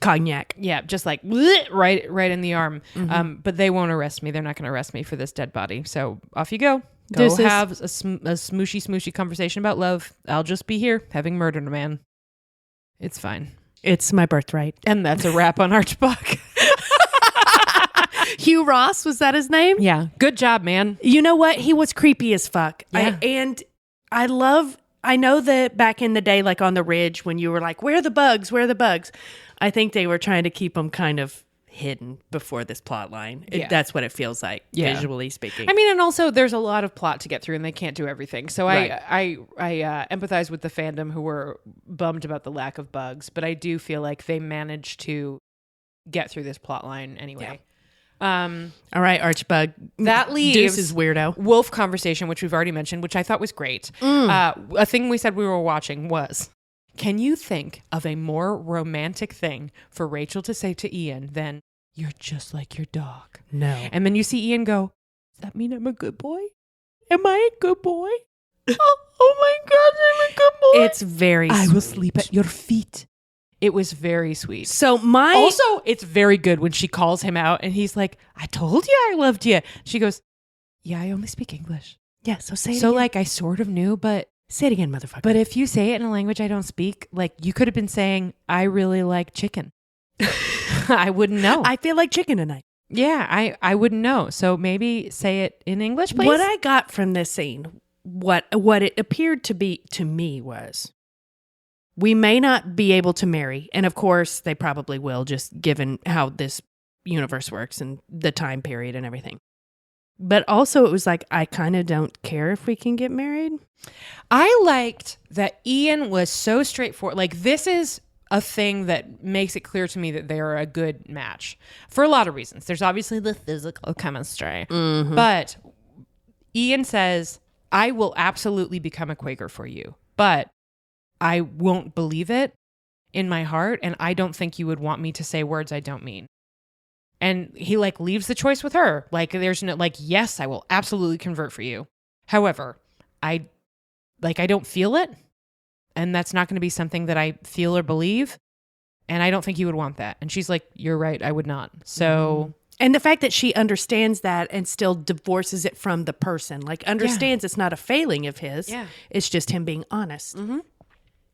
Cognac. Yeah, just like right in the arm. Mm-hmm. But they won't arrest me. They're not gonna arrest me for this dead body. So off you go. Go have a smooshy conversation about love. I'll just be here having murdered a man. It's fine. It's my birthright. And that's a wrap on Archbug. Hugh Ross, was that his name? Yeah. Good job, man. You know what? He was creepy as fuck. Yeah. I know that back in the day, like on the Ridge, when you were like, where are the bugs? Where are the bugs? I think they were trying to keep them kind of hidden before this plot line. That's what it feels like, visually speaking. I mean, and also there's a lot of plot to get through and they can't do everything. So right. I empathize with the fandom who were bummed about the lack of bugs, but I do feel like they managed to get through this plot line anyway. Yeah. All right, Archbug. That leaves Deuces, weirdo. Wolf conversation, which we've already mentioned, which I thought was great. A thing we said we were watching was, can you think of a more romantic thing for Rachel to say to Ian than, you're just like your dog? No. And then you see Ian go, does that mean I'm a good boy? Am I a good boy? oh my God, I'm a good boy. It's very sweet. I will sleep at your feet. It was very sweet. So Also, it's very good when she calls him out and he's like, I told you I loved you. She goes, yeah, I only speak English. Yeah, so say it So again. like I sort of knew, but say it again, motherfucker. But if you say it in a language I don't speak, like you could have been saying, I really like chicken. I wouldn't know. I feel like chicken tonight. Yeah, I wouldn't know. So maybe say it in English, please. What I got from this scene, what it appeared to be to me was, we may not be able to marry. And of course, they probably will, just given how this universe works and the time period and everything. But also it was like, I kind of don't care if we can get married. I liked that Ian was so straightforward. Like, this is a thing that makes it clear to me that they are a good match for a lot of reasons. There's obviously the physical chemistry, but Ian says, I will absolutely become a Quaker for you, but I won't believe it in my heart. And I don't think you would want me to say words I don't mean. And he like leaves the choice with her. Like, there's no, like, yes, I will absolutely convert for you. However, I don't feel it. And that's not going to be something that I feel or believe. And I don't think you would want that. And she's like, you're right. I would not. So. And the fact that she understands that and still divorces it from the person, like understands it's not a failing of his. Yeah. It's just him being honest.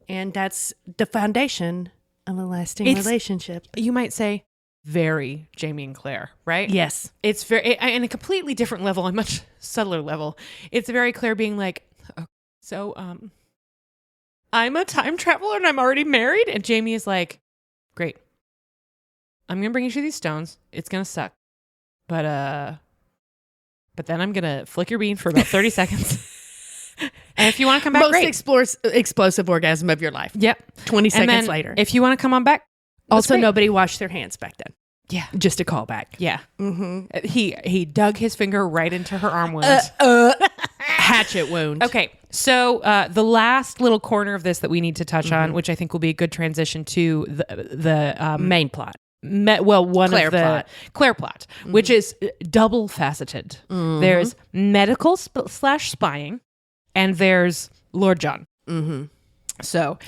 And that's the foundation of a lasting relationship. You might say very Jamie and Claire, right? Yes. It's very, in a completely different level, a much subtler level. It's very Claire being like, oh, so, I'm a time traveler and I'm already married. And Jamie is like, I'm going to bring you to these stones. It's going to suck. But then I'm going to flick your bean for about 30 seconds. And if you want to come back, great. Most explosive orgasm of your life. Yep. 20 seconds later. If you want to come on back. Also, great. nobody washed their hands back then. Yeah. Just a callback. Yeah. Mm-hmm. He dug his finger right into her arm wound. Hatchet wound. Okay. So the last little corner of this that we need to touch on, which I think will be a good transition to the main plot. Claire plot, which is double faceted. Mm-hmm. There's medical / spying, and there's Lord John. Mm-hmm. So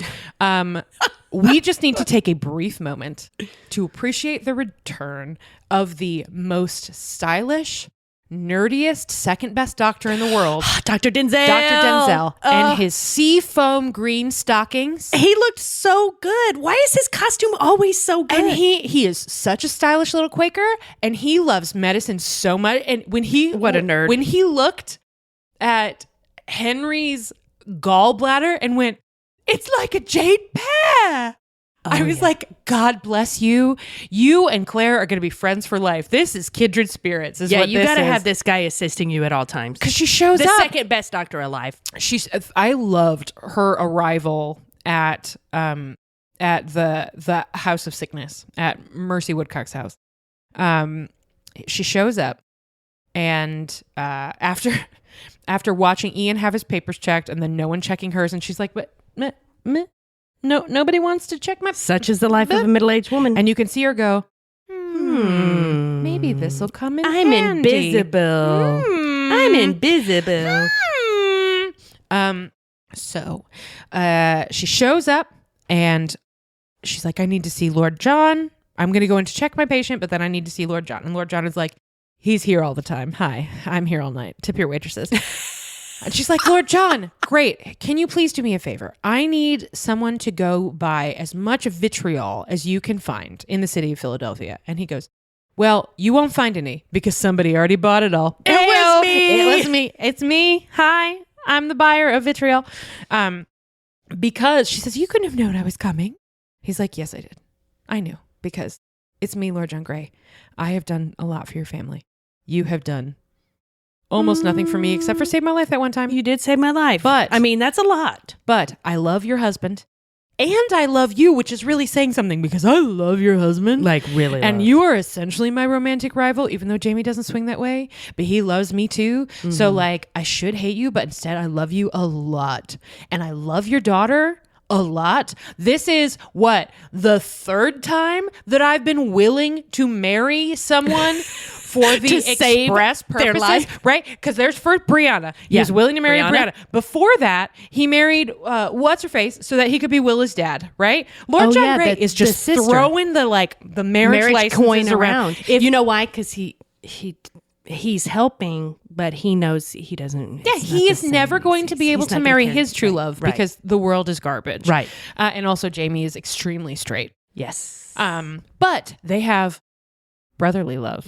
we just need to take a brief moment to appreciate the return of the most stylish, nerdiest, second best doctor in the world, Dr. Denzel. Dr. Denzel, and his seafoam green stockings. He looked so good. Why is his costume always so good? And he is such a stylish little Quaker, and he loves medicine so much. And what a nerd. When he looked at Henry's gallbladder and went, "It's like a jade pear." I was like, God bless you. You and Claire are going to be friends for life. This is kindred spirits. You got to have this guy assisting you at all times. Because she shows up. The second best doctor alive. I loved her arrival at the House of Sickness, at Mercy Woodcock's house. She shows up, and after watching Ian have his papers checked and then no one checking hers, and she's like, but no, nobody wants to check my... Such is the life of a middle-aged woman. And you can see her go, maybe this will come in handy. Invisible. I'm invisible. So she shows up and she's like, I need to see Lord John. I'm going to go in to check my patient, but then I need to see Lord John. And Lord John is like, he's here all the time. Hi, I'm here all night. Tip your waitresses. And she's like, Lord John, great. Can you please do me a favor? I need someone to go buy as much vitriol as you can find in the city of Philadelphia. And he goes, well, you won't find any because somebody already bought it all. It was me. It was me. It's me. Hi, I'm the buyer of vitriol. Because she says, you couldn't have known I was coming. He's like, yes, I did. I knew because it's me, Lord John Grey. I have done a lot for your family. You have done almost nothing for me except for save my life that one time. You did save my life. But I mean, that's a lot. But I love your husband and I love you, which is really saying something because I love your husband. Like really. And you are essentially my romantic rival, even though Jamie doesn't swing that way, but he loves me too. Mm-hmm. So like, I should hate you, but instead I love you a lot. And I love your daughter a lot. This is the third time that I've been willing to marry someone for the express purposes, their life. Right? Because there's first Brianna. He was willing to marry Brianna. Before that, he married what's her face so that he could be Willa's dad. Right? Lord John Grey is just throwing the marriage licenses coin around. You know why? Because he's helping, but he knows he doesn't. Yeah, he is never going to be able to marry his true love because the world is garbage. Right. And also Jamie is extremely straight. Yes. But they have brotherly love.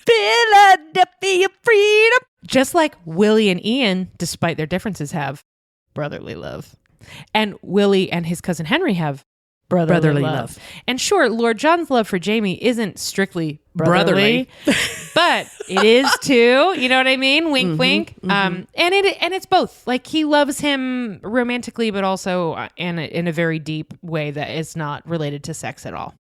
Philadelphia freedom. Just like Willie and Ian, despite their differences, have brotherly love. And Willie and his cousin Henry have brotherly love. And sure, Lord John's love for Jamie isn't strictly brotherly. But it is too. You know what I mean? Wink, wink. And it's both. Like he loves him romantically, but also in a very deep way that is not related to sex at all.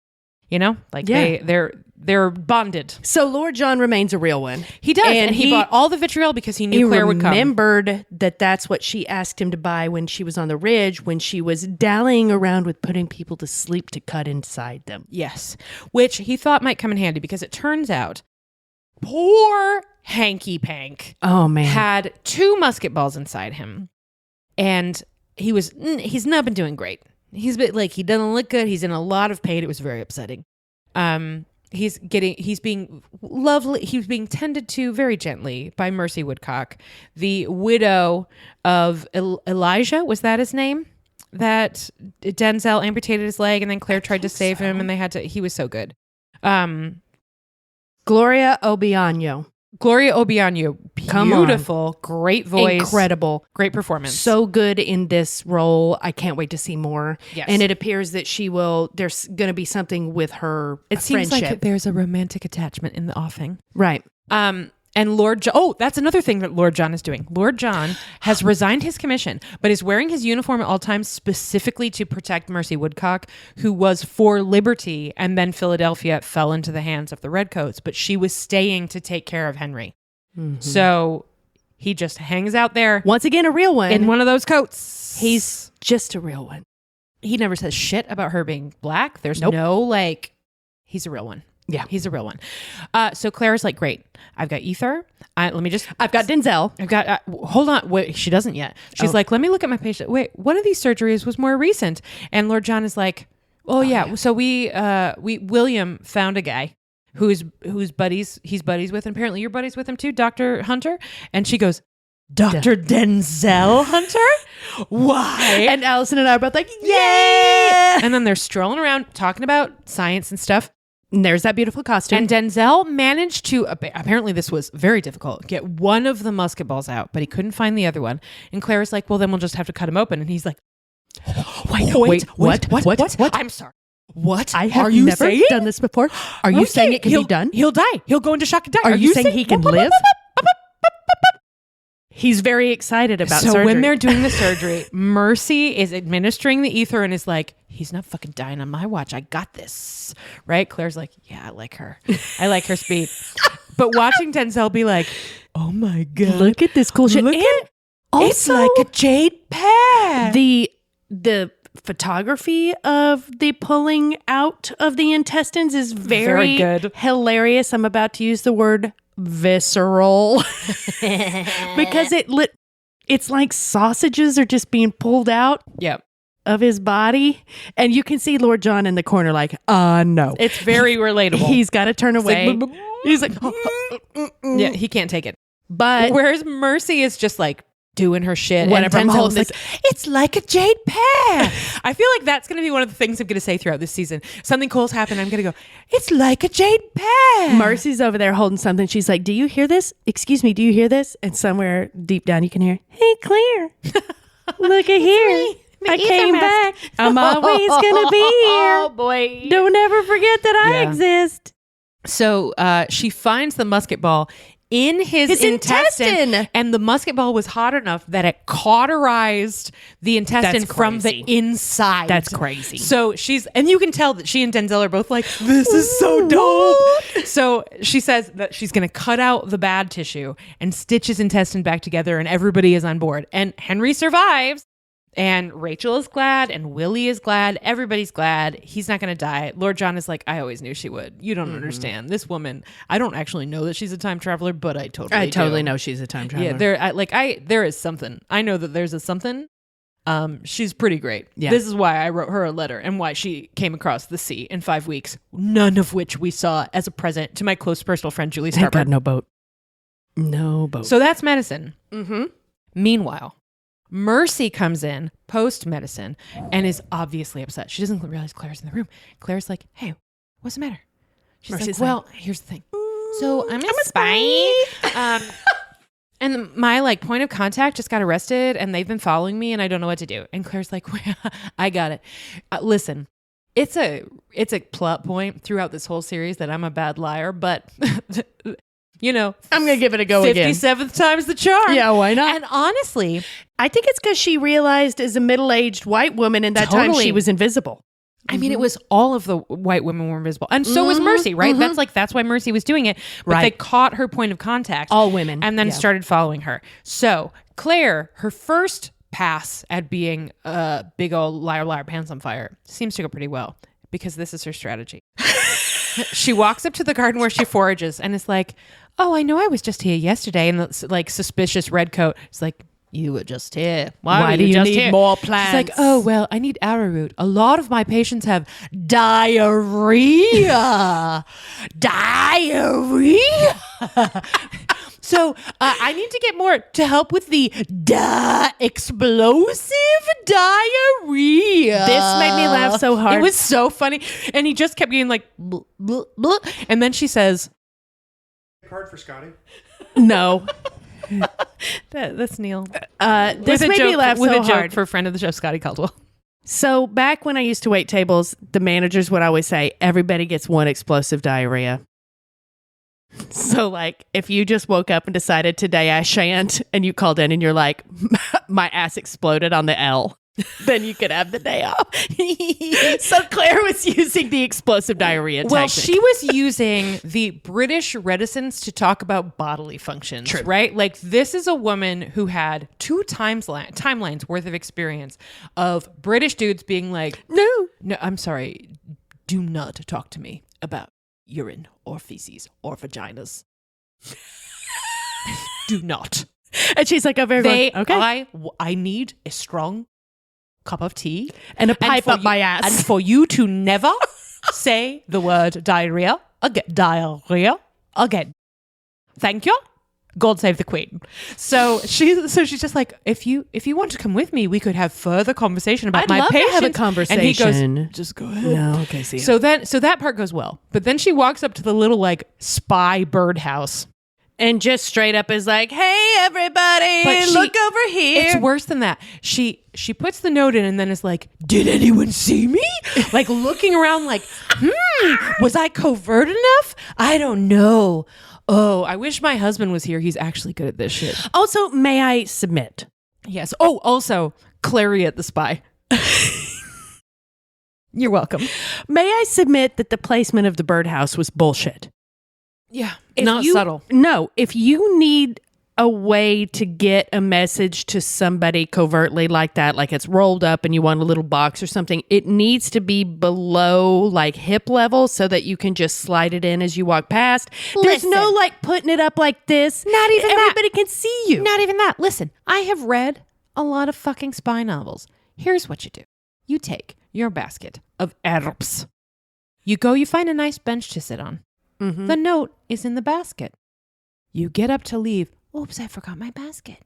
You know, like they're bonded. So Lord John remains a real one. He does, and he bought all the vitriol because he knew Claire would come. He remembered that's what she asked him to buy when she was on the ridge, when she was dallying around with putting people to sleep to cut inside them. Yes, which he thought might come in handy because it turns out poor Hanky Pank, had 2 musket balls inside him, and he's not been doing great. He's been he doesn't look good. He's in a lot of pain. It was very upsetting. He's being lovely. He was being tended to very gently by Mercy Woodcock, the widow of Elijah. Was that his name? That Denzel amputated his leg and then Claire tried to save him and they had to, he was so good. Gloria Obiano. Gloria Obiano, beautiful, great voice, incredible, great performance, so good in this role. I can't wait to see more. Yes. And it appears that there's going to be something with her. It seems friendship. like there's a romantic attachment in the offing, right? And Lord John, that's another thing that Lord John is doing. Lord John has resigned his commission, but is wearing his uniform at all times specifically to protect Mercy Woodcock, who was for liberty, and then Philadelphia fell into the hands of the Redcoats, but she was staying to take care of Henry. Mm-hmm. So he just hangs out there. Once again, a real one. In one of those coats. He's just a real one. He never says shit about her being black. There's he's a real one. Yeah, he's a real one. So Claire's like, great. I've got ether. I've got Denzel. I've got, hold on. Wait, she doesn't yet. She's like, let me look at my patient. Wait, one of these surgeries was more recent. And Lord John is like, yeah. So William found a guy who's buddies. He's buddies with, and apparently you're buddies with him too, Dr. Hunter. And she goes, Dr. Denzel Hunter? Why? And Allison and I are both like, yay! And then they're strolling around talking about science and stuff. And there's that beautiful costume. And Denzel managed to, apparently this was very difficult, get one of the musket balls out, but he couldn't find the other one. And Claire's like, well, then we'll just have to cut him open. And he's like, wait, what? I'm sorry. What? I have never done this before. Are you saying it can be done? He'll die. He'll go into shock and die. Are you saying he can live? He's very excited about surgery. So when they're doing the surgery, Mercy is administering the ether and is like, he's not fucking dying on my watch. I got this. Right? Claire's like, yeah, I like her. I like her speed. But watching Denzel be like, oh my God. Look at this cool shit. It's like a jade pad. The photography of the pulling out of the intestines is very good. Hilarious. I'm about to use the word visceral because it's like sausages are just being pulled out of his body, and you can see Lord John in the corner like, no. It's very relatable. He's got to turn away. He's like, yeah, he can't take it. But whereas Mercy is just like doing her shit. Whatever. And Denzel's like, it's like a jade pear. I feel like that's going to be one of the things I'm going to say throughout this season. Something cool's happened. I'm going to go, it's like a jade pear. Mercy's over there holding something. She's like, do you hear this? Excuse me, do you hear this? And somewhere deep down you can hear, hey, Claire, look at here. I came back. I'm always going to be here. Oh, boy. Don't ever forget that I exist. So she finds the musket ball in his intestine, and the musket ball was hot enough that it cauterized the intestine from the inside. That's crazy. So and you can tell that she and Denzel are both like, this is so dope. So she says that she's going to cut out the bad tissue and stitch his intestine back together, and everybody is on board. And Henry survives. And Rachel is glad, and Willie is glad. Everybody's glad. He's not going to die. Lord John is like, I always knew she would. You don't understand. This woman, I don't actually know that she's a time traveler, but I totally know she's a time traveler. Yeah, there is something. I know that there's a something. She's pretty great. Yeah. This is why I wrote her a letter and why she came across the sea in 5 weeks, none of which we saw as a present to my close personal friend, Julie Starbuck. Thank God, no boat. No boat. So that's medicine. Mm-hmm. Meanwhile, Mercy comes in post-medicine and is obviously upset. She doesn't realize Claire's in the room. Claire's like, hey, what's the matter? She's Mercy's like, well, here's the thing. So I'm a spy. And my point of contact just got arrested and they've been following me and I don't know what to do. And Claire's like, well, I got it. Listen, it's a plot point throughout this whole series that I'm a bad liar, but... I'm going to give it a go again. 57th time's the charm. Yeah, why not? And honestly, I think it's because she realized as a middle-aged white woman in that time she was invisible. I mean, it was all of the white women were invisible. And so was Mercy, right? That's why Mercy was doing it. But they caught her point of contact. All women. And then started following her. So Claire, her first pass at being a big old liar, pants on fire, seems to go pretty well because this is her strategy. She walks up to the garden where she forages and is like, oh, I know I was just here yesterday. And the suspicious redcoat is like, you were just here. Why do you need more plants? She's like, oh, well, I need arrowroot. A lot of my patients have diarrhea. Diarrhea. So I need to get more to help with the explosive diarrhea. This made me laugh so hard. It was so funny. And he just kept getting like, blah, blah, blah. And then she says, Card for Scotty. No. That's Neil. This made me laugh with so a hard. joke for a friend of the show, Scotty Caldwell. So back when I used to wait tables, the managers would always say, everybody gets one explosive diarrhea. So like, if you just woke up and decided today I shan't, and you called in and you're like, my ass exploded on the L, then you could have the day off. So Claire was using the explosive diarrhea Well, tactic. she was using the British reticence to talk about bodily functions, True. right? Like, this is a woman who had two timelines worth of experience of British dudes being like, no, I'm sorry, do not talk to me about urine or feces or vaginas. Do not. And she's like, okay. I need a strong cup of tea And a pipe up my and ass. for you to never say the word diarrhea again. Thank you. God save the Queen. So she's just like, if you want to come with me, we could have further conversation about I'd my love to patients. have a conversation. And he goes, just go ahead. No, okay, see. So that part goes well. But then she walks up to the little like spy birdhouse. And just straight up is like, hey, everybody, But look over here. It's worse than that. She puts the note in and then is like, did anyone see me? Like looking around like, was I covert enough? I don't know. Oh, I wish my husband was here. He's actually good at this shit. Also, may I submit? Yes. Oh, also, Clariot the spy. You're welcome. May I submit that the placement of the birdhouse was bullshit? Yeah. If Not subtle. No, if you need a way to get a message to somebody covertly like that, like it's rolled up and you want a little box or something, it needs to be below like hip level so that you can just slide it in as you walk past. There's no like putting it up like this. Not even that. Everybody can see you. Not even that. Listen, I have read a lot of fucking spy novels. Here's what you do. You take your basket of herbs. You go, you find a nice bench to sit on. Mm-hmm. The note is in the basket. You get up to leave. Oops, I forgot my basket.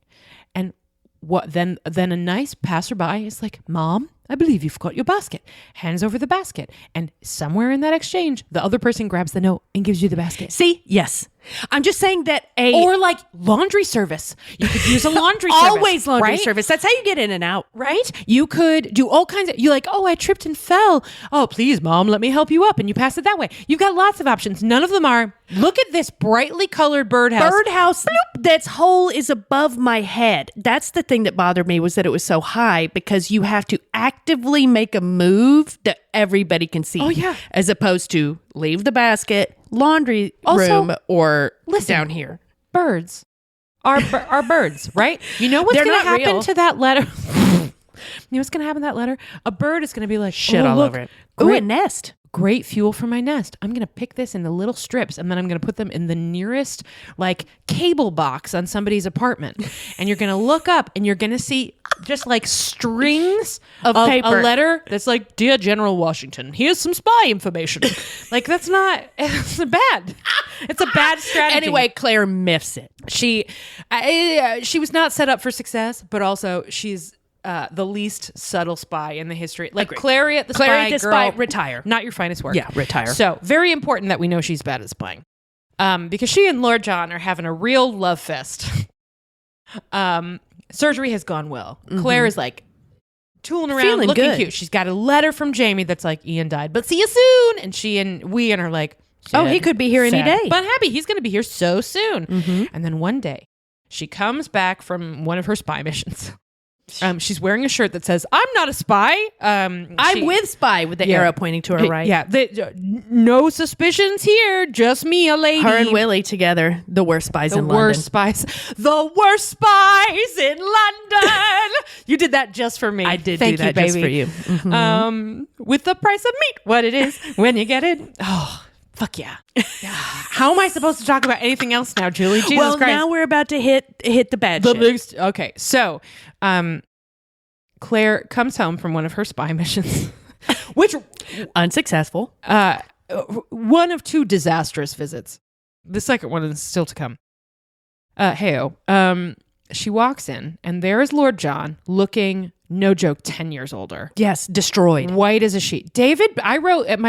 And what? Then a nice passerby is like, Mom, I believe you forgot your basket. Hands over the basket. And somewhere in that exchange, the other person grabs the note and gives you the basket. See? Yes. I'm just saying that Or like laundry service. You could use a laundry service. always laundry right? service. That's how you get in and out. Right? You could do all kinds of, you're like, oh, I tripped and fell. Oh, please, Mom, let me help you up. And you pass it that way. You've got lots of options. None of them are, look at this brightly colored birdhouse. Birdhouse, that's hole is above my head. That's the thing that bothered me was that it was so high because you have to actively make a move that everybody can see. Oh, yeah. As opposed to leave the basket, laundry room, or down here. Birds are birds, right? You know what's They're going to not happen real. to that letter? You know what's going to happen to that letter? A bird is going to be like, Shit oh, all look, over it. Ooh, a nest. Great fuel for my nest. I'm going to pick this into little strips and then I'm going to put them in the nearest like cable box on somebody's apartment. And you're going to look up and you're going to see just like strings of paper. a letter that's like, Dear General Washington, here's some spy information. Like it's bad. It's a bad strategy. Anyway, Claire miffs it. She was not set up for success, but also she's the least subtle spy in the history. Like Clariot the spy, retire. Not your finest work. Yeah, retire. So very important that we know she's bad at spying. Because she and Lord John are having a real love fest. Surgery has gone well. Mm-hmm. Claire is like tooling around, feeling looking good. cute. She's got a letter from Jamie that's like, Ian died, but see you soon. And she and we and her like, Oh, he could be here any day. But happy, he's going to be here so soon. Mm-hmm. And then one day, she comes back from one of her spy missions. She's wearing a shirt that says, I'm not a spy. I'm with spy with the arrow pointing to her right. Yeah. No suspicions here. Just me, a lady. Her and Willie together, the worst spies in London. The worst spies in London. You did that just for me. I did Thank do that you, just baby. for you. Mm-hmm. With the price of meat, what it is when you get it. Oh, fuck yeah. How am I supposed to talk about anything else now, Julie? Jesus well, Christ. now we're about to hit the bad shit. Okay, so Claire comes home from one of her spy missions, which unsuccessful. One of two disastrous visits. The second one is still to come. She walks in, and there is Lord John looking no joke, 10 years older. Yes, destroyed. White as a sheet. David, I wrote at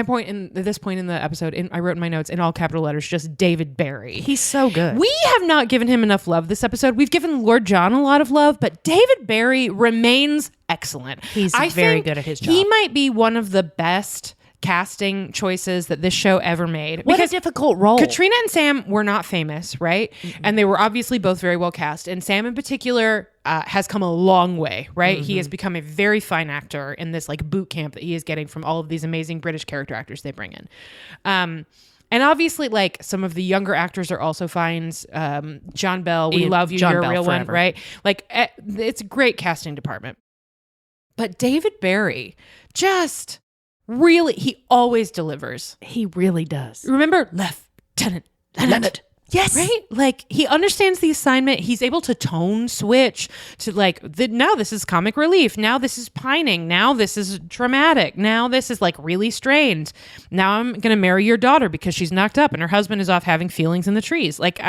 this point in the episode, I wrote in my notes in all capital letters, just David Barry. He's so good. We have not given him enough love this episode. We've given Lord John a lot of love, but David Barry remains excellent. He's very good at his job. He might be one of the best casting choices that this show ever made. What a difficult role. Katrina and Sam were not famous, right? Mm-hmm. And they were obviously both very well cast. And Sam in particular has come a long way, right? Mm-hmm. He has become a very fine actor in this like boot camp that he is getting from all of these amazing British character actors they bring in. And obviously, like, some of the younger actors are also fine. John Bell, we love you. You're a real one, right? Like, it's a great casting department. But David Barry, just really, he always delivers. He really does. Remember, Lieutenant Leonard. Yes. Right? Like, he understands the assignment. He's able to tone switch to like, now this is comic relief. Now this is pining. Now this is dramatic. Now this is like really strained. Now I'm going to marry your daughter because she's knocked up and her husband is off having feelings in the trees. Like,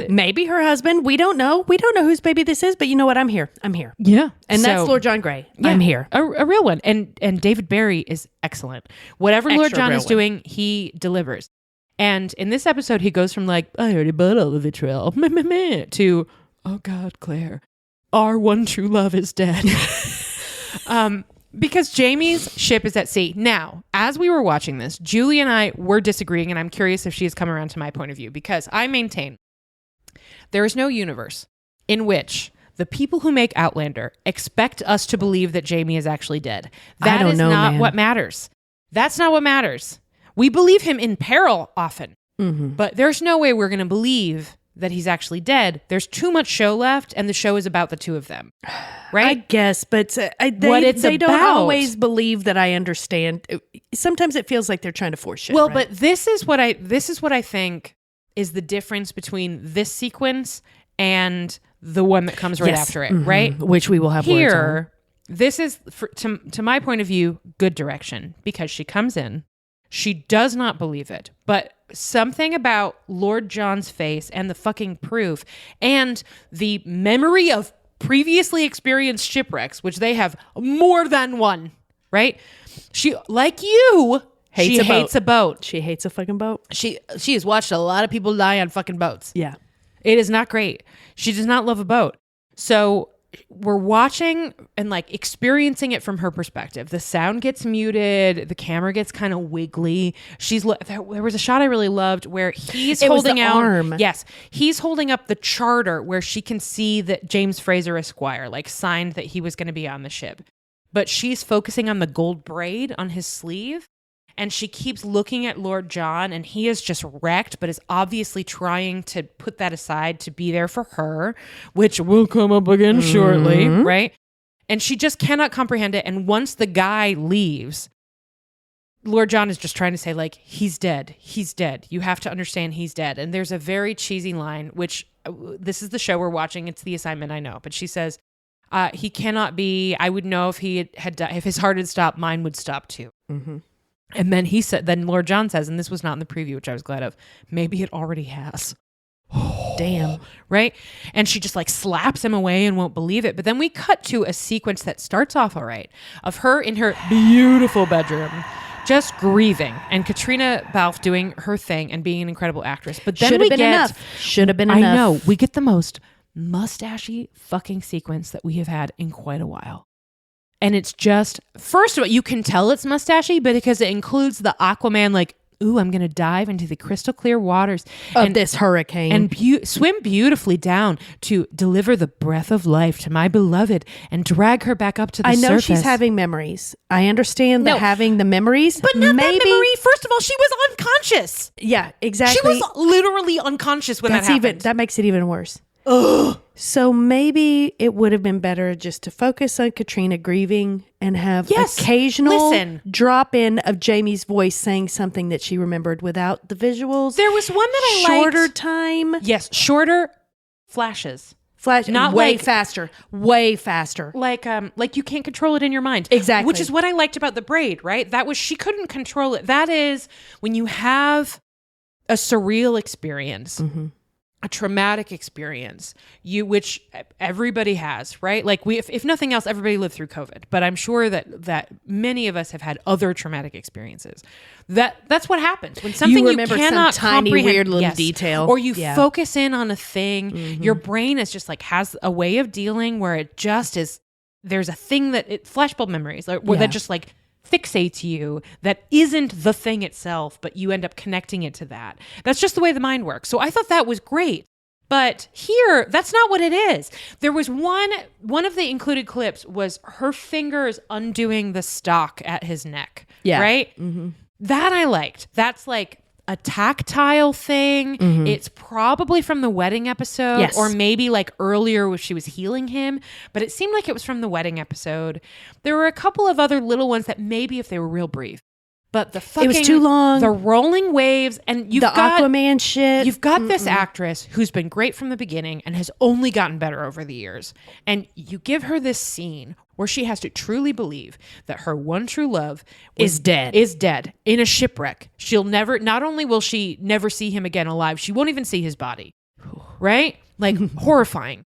maybe her husband. We don't know. We don't know whose baby this is, but you know what? I'm here. Yeah. And that's Lord John Grey. Yeah, I'm here. A real one. And David Barry is excellent. Whatever Lord John is doing, he delivers. And in this episode, he goes from like, I already bought all the vitriol, to, oh God, Claire, our one true love is dead. Because Jamie's ship is at sea. Now, as we were watching this, Julie and I were disagreeing, and I'm curious if she has come around to my point of view, because I maintain there is no universe in which the people who make Outlander expect us to believe that Jamie is actually dead. That is not what matters. That's not what matters. We believe him in peril often, but there's no way we're going to believe that he's actually dead. There's too much show left, and the show is about the two of them, right? I guess, but they don't always believe that I understand. Sometimes it feels like they're trying to force shit. Well, right? but this is what I think is the difference between this sequence and the one that comes right after it, right? Which we will have words on. Here, this is, to my point of view, good direction, because she comes in. She does not believe it, but something about Lord John's face and the fucking proof and the memory of previously experienced shipwrecks, which they have more than one, right? She, like you, hates a boat. She hates a fucking boat. She has watched a lot of people die on fucking boats. Yeah. It is not great. She does not love a boat. So we're watching and like experiencing it from her perspective. The sound gets muted. The camera gets kind of wiggly. There was a shot I really loved where he's holding out arm. Yes, he's holding up the charter where she can see that James Fraser Esquire like signed that he was going to be on the ship, but she's focusing on the gold braid on his sleeve. And she keeps looking at Lord John, and he is just wrecked, but is obviously trying to put that aside to be there for her, which will come up again shortly, right? And she just cannot comprehend it. And once the guy leaves, Lord John is just trying to say, like, he's dead. He's dead. You have to understand he's dead. And there's a very cheesy line, which this is the show we're watching. It's the assignment, I know. But she says, he cannot be, I would know if he had died, if his heart had stopped, mine would stop too. Mm-hmm. And then Lord John says, and this was not in the preview, which I was glad of, maybe it already has. Damn. Right? And she just like slaps him away and won't believe it. But then we cut to a sequence that starts off all right, of her in her beautiful bedroom, just grieving, and Katrina Balfe doing her thing and being an incredible actress. But then Should have been enough. I know. We get the most mustachy fucking sequence that we have had in quite a while. And it's just, first of all, you can tell it's mustachy, but because it includes the Aquaman, like, ooh, I'm going to dive into the crystal clear waters of this hurricane and swim beautifully down to deliver the breath of life to my beloved and drag her back up to the surface. I know she's having memories. I understand having the memories, but not that memory. First of all, she was unconscious. Yeah, exactly. She was literally unconscious when that happened. That makes it even worse. Ugh. So maybe it would have been better just to focus on Katrina grieving and have occasional drop in of Jamie's voice saying something that she remembered without the visuals. There was one that I liked. Shorter time. Yes, shorter flashes. Not way faster. Way faster. Like you can't control it in your mind. Exactly. Which is what I liked about the braid, right? That was, she couldn't control it. That is when you have a surreal experience. Mm-hmm. a traumatic experience, which everybody has, right? Like if nothing else, everybody lived through COVID, but I'm sure that many of us have had other traumatic experiences. That's what happens when something you cannot some tiny comprehend, weird little detail, or you focus in on a thing. Your brain is just like has a way of dealing where it just is. There's a thing that flashbulb memories where that just like fixates you that isn't the thing itself, but you end up connecting it to that. That's just the way the mind works. So I thought that was great. But here, that's not what it is. There was one of the included clips was her fingers undoing the stock at his neck. Yeah. Right? Mm-hmm. That I liked. That's like a tactile thing. Mm-hmm. It's probably from the wedding episode, or maybe like earlier when she was healing him, but it seemed like it was from the wedding episode. There were a couple of other little ones that maybe if they were real brief, but it was too long. The rolling waves and the Aquaman shit. You've got this actress who's been great from the beginning and has only gotten better over the years. And you give her this scene where she has to truly believe that her one true love is dead in a shipwreck. Not only will she never see him again alive, she won't even see his body. Right? Like horrifying.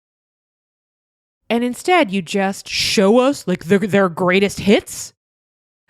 And instead you just show us like their greatest hits.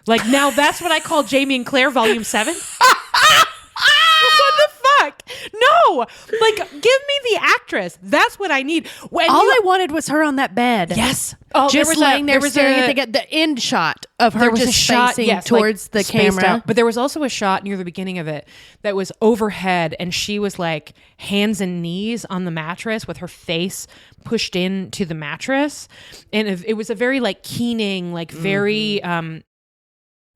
Like now that's what I call Jamie and Claire Volume 7. What the fuck? No! Like, give me the actress. That's what I need. I wanted was her on that bed. Yes. Oh, just laying there staring at the end shot of her just facing towards the camera. Out. But there was also a shot near the beginning of it that was overhead and she was like hands and knees on the mattress with her face pushed into the mattress. And it was a very like keening, like very...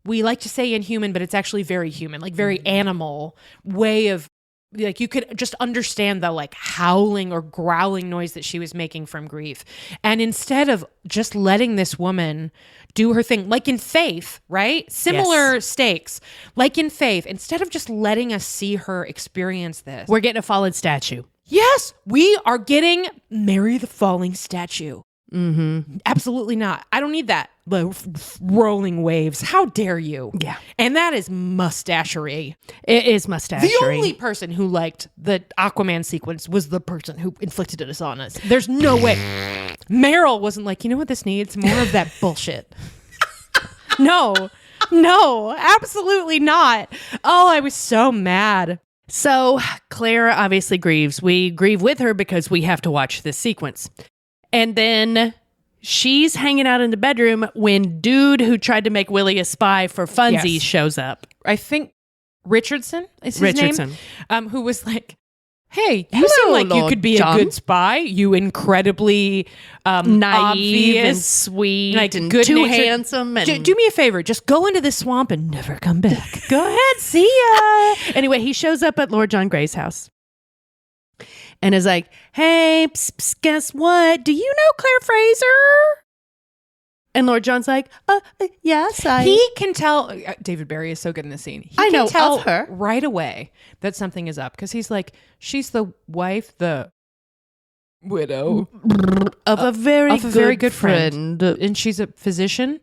we like to say inhuman, but it's actually very human, like very animal way of like, you could just understand the like howling or growling noise that she was making from grief. And instead of just letting this woman do her thing, like in Faith, right? Similar stakes, like in Faith, instead of just letting us see her experience this. We're getting a fallen statue. Yes, we are getting Mary the Falling Statue. Mm-hmm. Absolutely not. I don't need that. The rolling waves. How dare you? Yeah. And that is mustachery. It is mustachery. The only person who liked the Aquaman sequence was the person who inflicted it on us. There's no way. Meryl wasn't like, you know what this needs? More of that bullshit. No, absolutely not. Oh, I was so mad. So Clara obviously grieves. We grieve with her because we have to watch this sequence. And then she's hanging out in the bedroom when dude who tried to make Willie a spy for funsies shows up. I think Richardson is his name. Who was like, hey, you seem like Lord you could be John. A good spy. You incredibly naive obvious, and sweet like and good too natured. handsome. And do me a favor. Just go into this swamp and never come back. Go ahead. See ya. Anyway, he shows up at Lord John Grey's house. And is like, hey, psst, psst, guess what? Do you know Claire Fraser? And Lord John's like, yes, He can tell. David Barry is so good in this scene. He can tell of her right away that something is up because he's like, she's the wife, the widow of a very good friend. And she's a physician.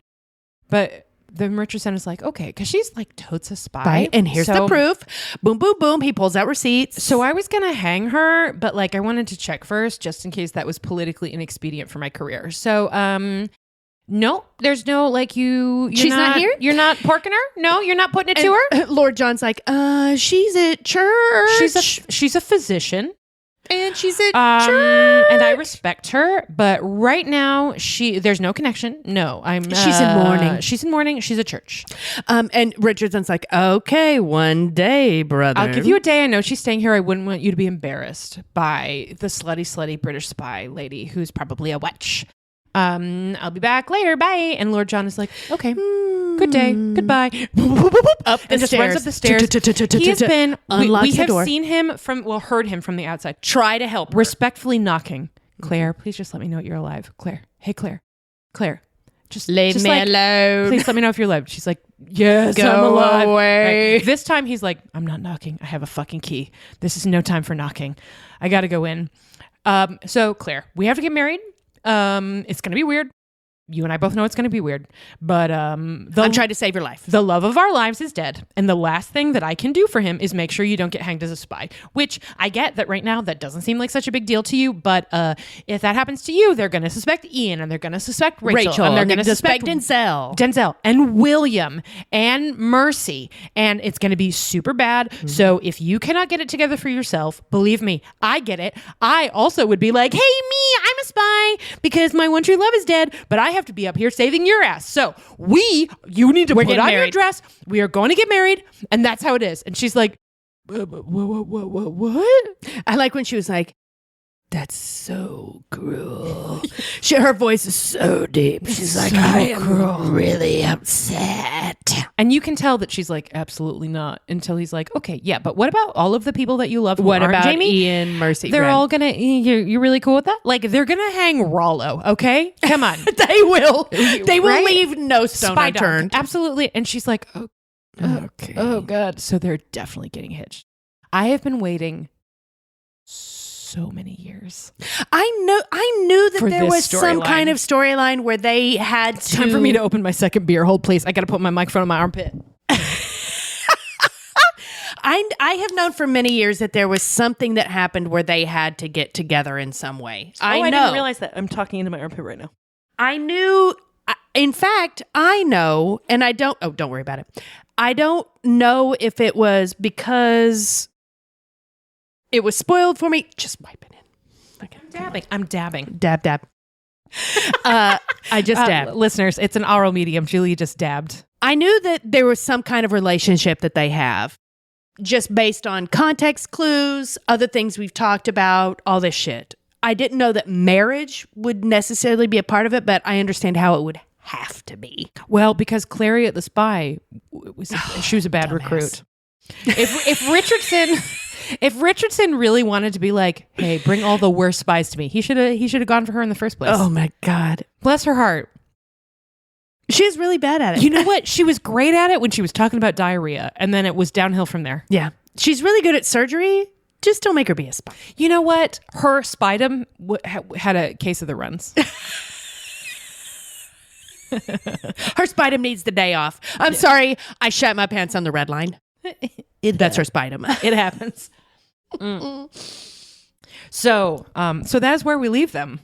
But the Richardson is like, okay, because she's like totes a spy. And here's the proof. Boom, boom, boom. He pulls out receipts. So I was going to hang her, but like I wanted to check first just in case that was politically inexpedient for my career. So, no, there's no like she's not here. You're not porking her. No, you're not putting it to her. Lord John's like, she's at church. She's a physician. And she's at church. And I respect her, but right now there's no connection. No, she's in mourning. She's in mourning. She's at church. And Richardson's like, okay, one day, brother. I'll give you a day. I know she's staying here. I wouldn't want you to be embarrassed by the slutty British spy lady who's probably a witch. I'll be back later. Bye. And Lord John is like, okay, good day. Goodbye. Up the and just runs up the stairs. He has been, we have seen him heard him from the outside. Try to help her. Respectfully knocking. Claire, please just let me know you're alive. Claire. Hey, Claire. Just leave me alone. Please let me know if you're alive. She's like, yes, Go I'm alive. Away. Right. This time he's like, I'm not knocking. I have a fucking key. This is no time for knocking. I got to go in. So Claire, we have to get married. It's going to be weird. you and I both know it's going to be weird, but I'm trying to save your life. The love of our lives is dead. And the last thing that I can do for him is make sure you don't get hanged as a spy, which I get that right now that doesn't seem like such a big deal to you. But if that happens to you, they're going to suspect Ian and they're going to suspect Rachel and they're going to suspect Denzel and William and Mercy. And it's going to be super bad. Mm-hmm. So if you cannot get it together for yourself, believe me, I get it. I also would be like, hey, me, I'm a spy because my one true love is dead, but I have to be up here saving your ass. So you need to put on your dress. We are going to get married. And that's how it is. And she's like, what? I like when she was like, that's so cruel. Her voice is so deep. She's like, I am really upset. And you can tell that she's like, absolutely not. Until he's like, okay, yeah, but what about all of the people that you love? What about Jamie? Ian, Mercy? They're all gonna. You're really cool with that? Like they're gonna hang Rollo. Okay, come on. They will. They will leave no stone unturned. Absolutely. And she's like, okay. Oh God. So they're definitely getting hitched. I have been waiting so many years. I knew that there was some kind of storyline where they had It's time for me to open my second beer. Hold, please. I got to put my microphone on my armpit. I have known for many years that there was something that happened where they had to get together in some way. I didn't realize that. I'm talking into my armpit right now. I knew. In fact, I know, and I don't. Oh, don't worry about it. I don't know if it was because it was spoiled for me. Just wipe it in. Okay. I'm dabbing. Dab. I just dabbed. Listeners, it's an oral medium. Julie just dabbed. I knew that there was some kind of relationship that they have, just based on context clues, other things we've talked about, all this shit. I didn't know that marriage would necessarily be a part of it, but I understand how it would have to be. Well, because Clariot the spy she was a bad recruit. If Richardson really wanted to be like, hey, bring all the worst spies to me, he should have gone for her in the first place. Oh my God. Bless her heart. She was really bad at it. You know what? She was great at it when she was talking about diarrhea, and then it was downhill from there. Yeah. She's really good at surgery. Just don't make her be a spy. You know what? Her spydom had a case of the runs. Her spydom needs the day off. I'm sorry. I shat my pants on the red line. That's her spydom. It happens. So that is where we leave them.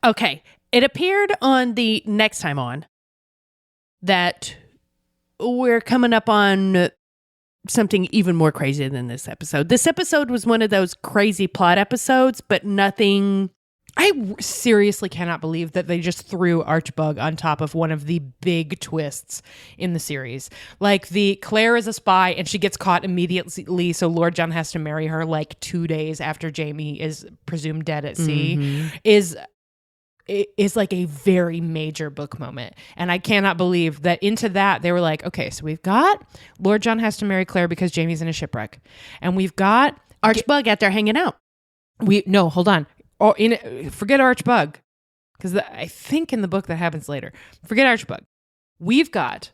Okay. It appeared on the next time on that we're coming up on something even more crazy than this episode. This episode was one of those crazy plot episodes, but nothing. I seriously cannot believe that they just threw Archbug on top of one of the big twists in the series. Like Claire is a spy and she gets caught immediately, so Lord John has to marry her like 2 days after Jamie is presumed dead at sea. Is like a very major book moment. And I cannot believe that into that they were like, okay, so we've got Lord John has to marry Claire because Jamie's in a shipwreck. And we've got Archbug out there hanging out. No, hold on. Or forget Archbug. Because I think in the book that happens later. Forget Archbug. We've got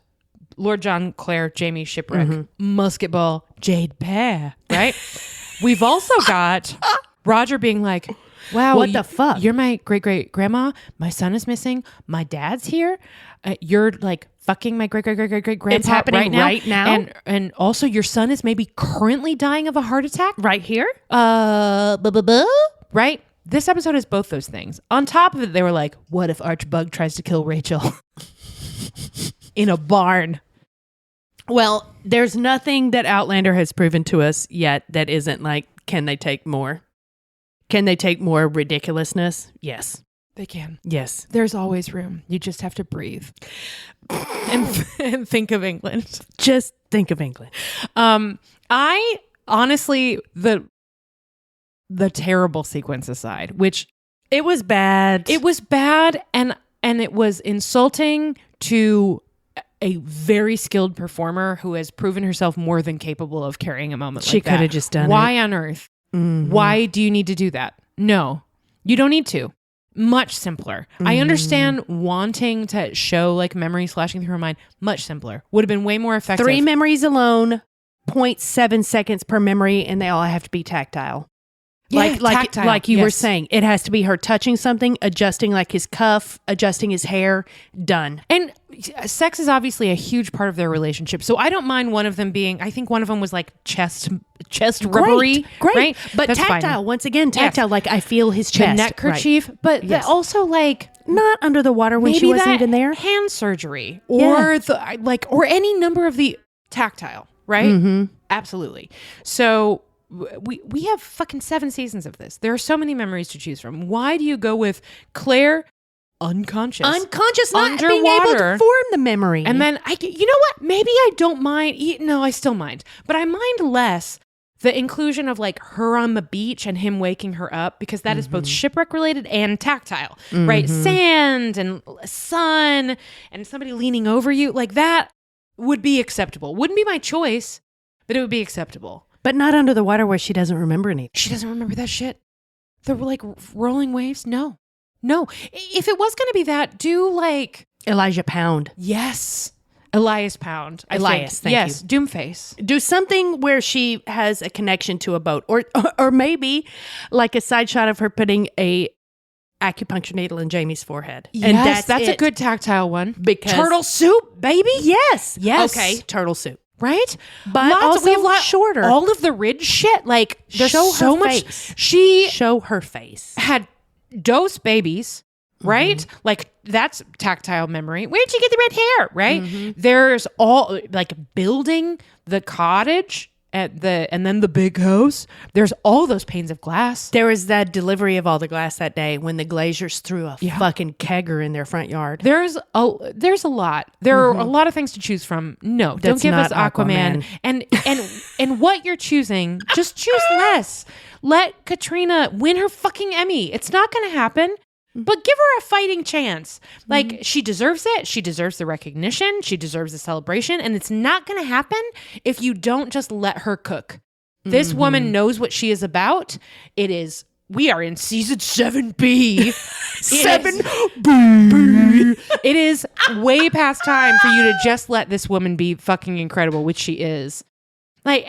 Lord John, Claire, Jamie, shipwreck, musket ball, Jade Pear, right? We've also got Roger being like, wow, what the fuck? You're my great-great-grandma. My son is missing. My dad's here. You're like fucking my great-great-great-great-grandpa. It's happening right now. And also your son is maybe currently dying of a heart attack. Right here? Right? This episode is both those things. On top of it, they were like, what if Archbug tries to kill Rachel in a barn? Well, there's nothing that Outlander has proven to us yet that isn't like, can they take more? Can they take more ridiculousness? Yes. They can. Yes. There's always room. You just have to breathe. and think of England. Just think of England. I honestly, the terrible sequence aside, which it was bad. It was bad and it was insulting to a very skilled performer who has proven herself more than capable of carrying a moment like that. She could have just done it. Why on earth? Mm-hmm. Why do you need to do that? No, you don't need to. Much simpler. I understand wanting to show like memories flashing through her mind. Much simpler. Would have been way more effective. 3 memories alone, 0.7 seconds per memory, and they all have to be tactile. Like you were saying, it has to be her touching something, adjusting like his cuff, adjusting his hair, done. And sex is obviously a huge part of their relationship. So I don't mind one of them being, I think one of them was like chest rubbery. Great. Right? But that's tactile, fine. once again, tactile, like I feel his chest. The neck kerchief, but also like not under the water when she wasn't even there. Hand surgery or or any number of the tactile, right? Mm-hmm. Absolutely. So we have fucking 7 seasons of this. There are so many memories to choose from. Why do you go with Claire unconscious, not being able to form the memory? And then you know what? Maybe I don't mind. No, I still mind, but I mind less the inclusion of like her on the beach and him waking her up, because that is both shipwreck related and tactile, right? Sand and sun and somebody leaning over you, like that would be acceptable. Wouldn't be my choice, but it would be acceptable. But not under the water where she doesn't remember anything. She doesn't remember that shit. The like rolling waves. No. If it was going to be that, do like Elijah Pound. Yes. Elias Pound. Elias, thank you. Doomface. Do something where she has a connection to a boat, or maybe like a side shot of her putting a acupuncture needle in Jamie's forehead. Yes, and that's a good tactile one. Because turtle soup, baby. Yes. Okay, turtle soup. Right? But also we have shorter. All of the ridge shit, like there's so much. Face. She show her face. Had dose babies, right? Like that's tactile memory. Where'd you get the red hair? Right? There's all like building the cottage and then the big house. There's all those panes of glass. There was that delivery of all the glass that day when the Glaziers threw a fucking kegger in their front yard. There's a lot. There are a lot of things to choose from. No, don't give us Aquaman. And what you're choosing, just choose less. Let Katrina win her fucking Emmy. It's not going to happen. But give her a fighting chance. Like, she deserves it. She deserves the recognition. She deserves the celebration. And it's not going to happen if you don't just let her cook. This woman knows what she is about. We are in season 7B. 7B. It is way past time for you to just let this woman be fucking incredible, which she is. Like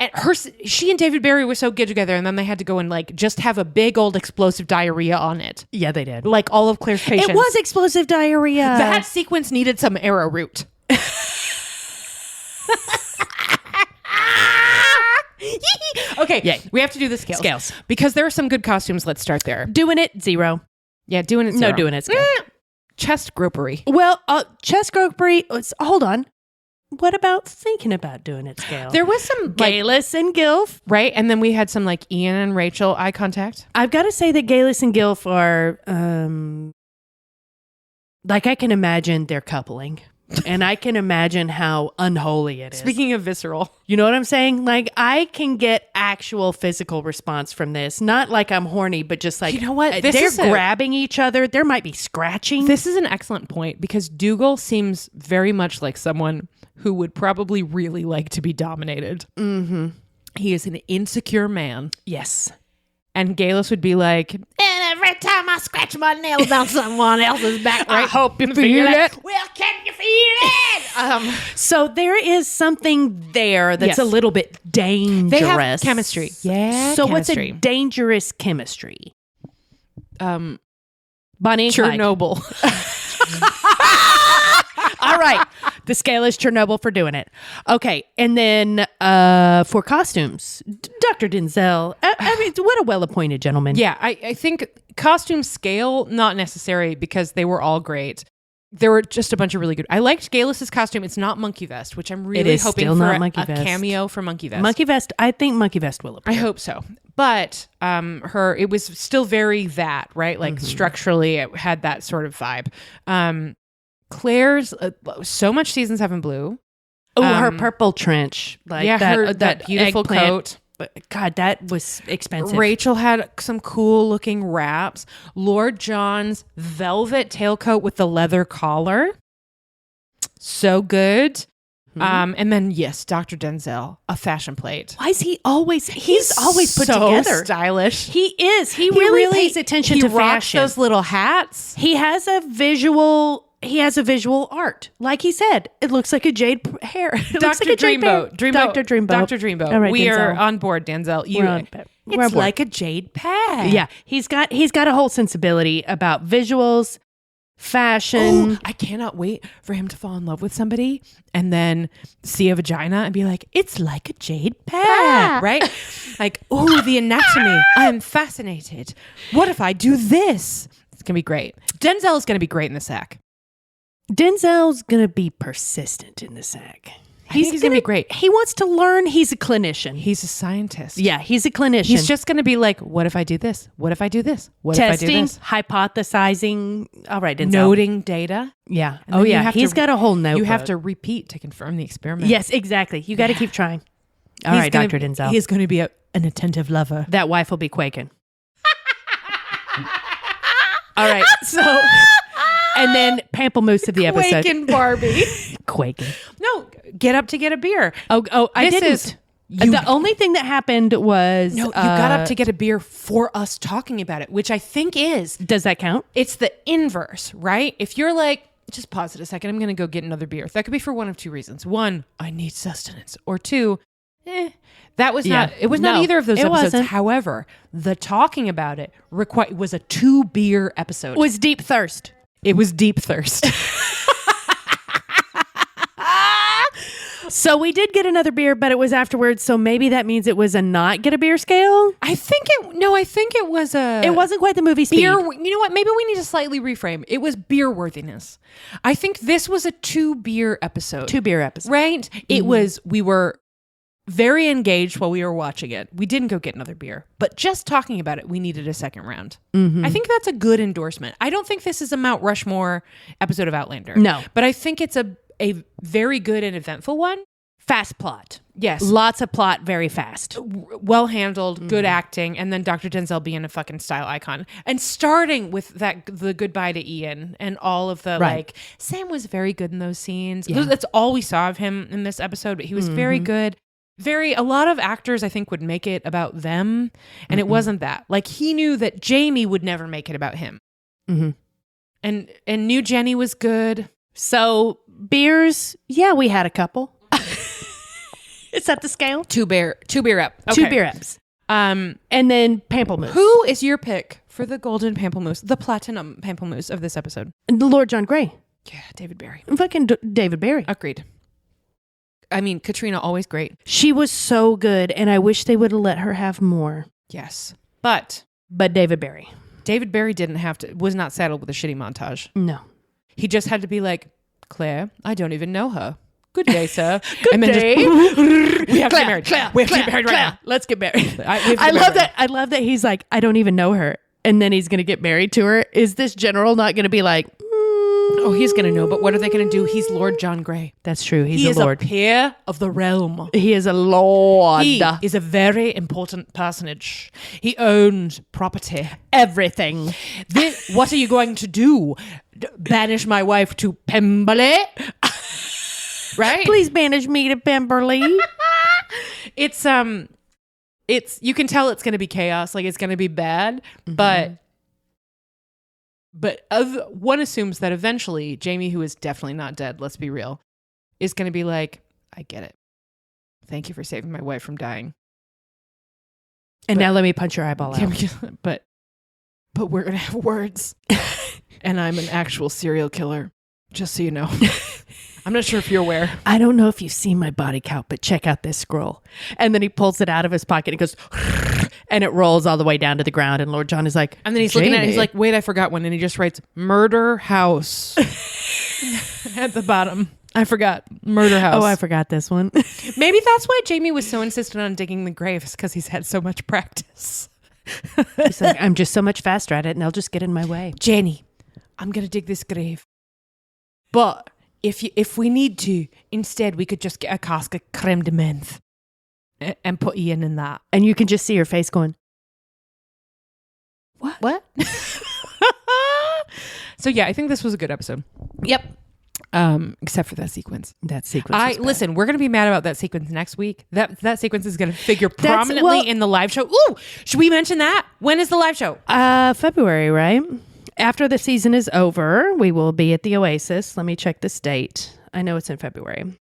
she and David Barry were so good together, and then they had to go and like just have a big old explosive diarrhea on it. Yeah, they did. Like all of Claire's patients. It was explosive diarrhea. That sequence needed some arrowroot. Okay, we have to do the scales because there are some good costumes. Let's start there. Doing it 0. Yeah, doing it 0. No, doing it scale. Chest gropery. Well, chest gropery. Hold on. What about thinking about doing it scale? There was some Galis and Gilf. Right? And then we had some like Ian and Rachel eye contact. I've got to say that Galis and Gilf are like I can imagine their coupling. And I can imagine how unholy it is. Speaking of visceral. You know what I'm saying? Like I can get actual physical response from this. Not like I'm horny, but just like, you know what? They're grabbing each other. There might be scratching. This is an excellent point because Dougal seems very much like someone who would probably really like to be dominated. Mm-hmm. He is an insecure man. Yes. And Galis would be like, and every time I scratch my nails on someone else's back, right? I hope you feel it. Well, can you feel it? So there is something there that's a little bit dangerous. They have chemistry. Yeah. So what's a dangerous chemistry? Bonnie and Chernobyl. All right. The scale is Chernobyl for doing it. Okay. And then for costumes, Dr. Denzel. I mean, what a well-appointed gentleman. Yeah. I think costume scale, not necessary because they were all great. There were just a bunch of really good. I liked Galis' costume. It's not Monkey Vest, which I'm really hoping for a cameo for Monkey Vest. Monkey Vest. I think Monkey Vest will appear. I hope so. But it was still very that, right? Like structurally, it had that sort of vibe. Claire's so much season 7 blue. Oh, her purple trench. Like that beautiful coat. God, that was expensive. Rachel had some cool looking wraps. Lord John's velvet tailcoat with the leather collar. So good. And then, yes, Dr. Denzel, a fashion plate. Why is he's always put so together. Stylish. He is. He really pays attention to fashion. Those little hats. He has a visual art. Like he said, it looks like a jade hair. Dr. Dreamboat. Dr. Dreamboat. Dr. Dreamboat. All right, we Denzel. are on board, Denzel. It's like a jade pad. Yeah, he's got a whole sensibility about visuals, fashion. Oh, I cannot wait for him to fall in love with somebody and then see a vagina and be like, it's like a jade pad, right? Like, oh, the anatomy. I'm fascinated. What if I do this? It's going to be great. Denzel is going to be great in the sack. Denzel's going to be persistent in the sack. He's going to be great. He wants to learn. He's a clinician. He's a scientist. Yeah, he's a clinician. He's just going to be like, what if I do this? What if I do this? What Testing, if I do this? hypothesizing. All right, Denzel. Noting data. Yeah. And then He's got a whole notebook. You have to repeat to confirm the experiment. Yes, exactly. You got to keep trying. All right, Dr. Denzel. He's going to be an attentive lover. That wife will be quaking. All right, so... And then Pamplemousse of the episode. Quaking Barbie. Quaking. No, get up to get a beer. Oh, I didn't. The only thing that happened was... No, you got up to get a beer for us talking about it, which I think is... Does that count? It's the inverse, right? If you're like, just pause it a second, I'm going to go get another beer. That could be for one of two reasons. One, I need sustenance. Or two, that was not... It was not either of those episodes. Wasn't. However, the talking about it was a 2-beer episode. It was deep thirst. It was deep thirst. So we did get another beer, but it was afterwards. So maybe that means it was a not get a beer scale. I think it was a... It wasn't quite the movie speed. Beer. You know what? Maybe we need to slightly reframe. It was beer worthiness. I think this was a 2-beer episode. 2-beer episode. Right? Mm-hmm. It was, we were very engaged while we were watching it. We didn't go get another beer, but just talking about it, we needed a second round. Mm-hmm. I think that's a good endorsement. I don't think this is a Mount Rushmore episode of Outlander. No. But I think it's a very good and eventful one. Fast plot. Yes. Lots of plot, very fast. Well handled, good acting, and then Dr. Denzel being a fucking style icon. And starting with the goodbye to Ian and all of the like, Sam was very good in those scenes. Yeah. That's all we saw of him in this episode, but he was very good. A lot of actors I think would make it about them, and it wasn't that. Like, he knew that Jamie would never make it about him. Mm-hmm. And knew Jenny was good. So beers, yeah, we had a couple. Is that the scale? 2-beer up. Okay. 2-beer ups. And then Pamplemousse. Who is your pick for the golden Pamplemousse, the platinum Pamplemousse of this episode? The Lord John Grey. Yeah, David Barry. Fucking David Barry. Agreed. I mean, Katrina, always great. She was so good, and I wish they would have let her have more. Yes. But David Barry. David Barry was not saddled with a shitty montage. No. He just had to be like, Claire, I don't even know her. Good day, sir. Good day. We have to get married. We have to get married right now. Let's get married. I love that. I love that he's like, I don't even know her. And then he's going to get married to her. Is this general not going to be like, oh, he's going to know. But what are they going to do? He's Lord John Grey. That's true. He's a lord. He is a peer of the realm. He is a lord. He is a very important personage. He owns property. Everything. What are you going to do? Banish my wife to Pemberley? Right? Please banish me to Pemberley. It's you can tell it's going to be chaos, like it's going to be bad, but one assumes that eventually Jamie, who is definitely not dead, let's be real, is going to be like, I get it. Thank you for saving my wife from dying. And now let me punch your eyeball out. But we're going to have words. And I'm an actual serial killer, just so you know. I'm not sure if you're aware. I don't know if you've seen my body count, but check out this scroll. And then he pulls it out of his pocket and goes, and it rolls all the way down to the ground. And Lord John is like, and then he's looking at it. He's like, wait, I forgot one. And he just writes murder house at the bottom. I forgot murder house. Oh, I forgot this one. Maybe that's why Jamie was so insistent on digging the graves, because he's had so much practice. He's like, I'm just so much faster at it and they'll just get in my way. Jenny, I'm going to dig this grave. But if we need to, instead, we could just get a cask of creme de menthe and put Ian in that. And you can just see her face going, what? So yeah, I think this was a good episode. Yep. Except for that sequence. That sequence. Listen, we're going to be mad about that sequence next week. That sequence is going to figure prominently in the live show. Ooh, should we mention that? When is the live show? February, right? After the season is over, we will be at the Oasis. Let me check this date. I know it's in February.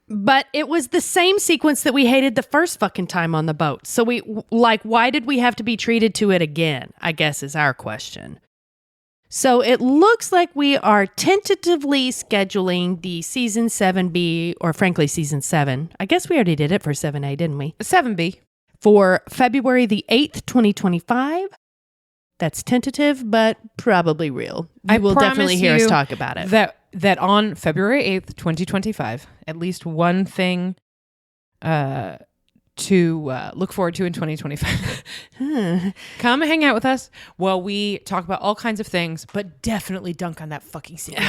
But it was the same sequence that we hated the first fucking time on the boat. So why did we have to be treated to it again? I guess is our question. So it looks like we are tentatively scheduling the season 7B, or frankly, season 7. I guess we already did it for 7A, didn't we? 7B. For February the 8th, 2025. That's tentative, but probably real. You will definitely hear us talk about it. That on February 8th, 2025, at least one thing to look forward to in 2025. Come hang out with us while we talk about all kinds of things, but definitely dunk on that fucking sequence.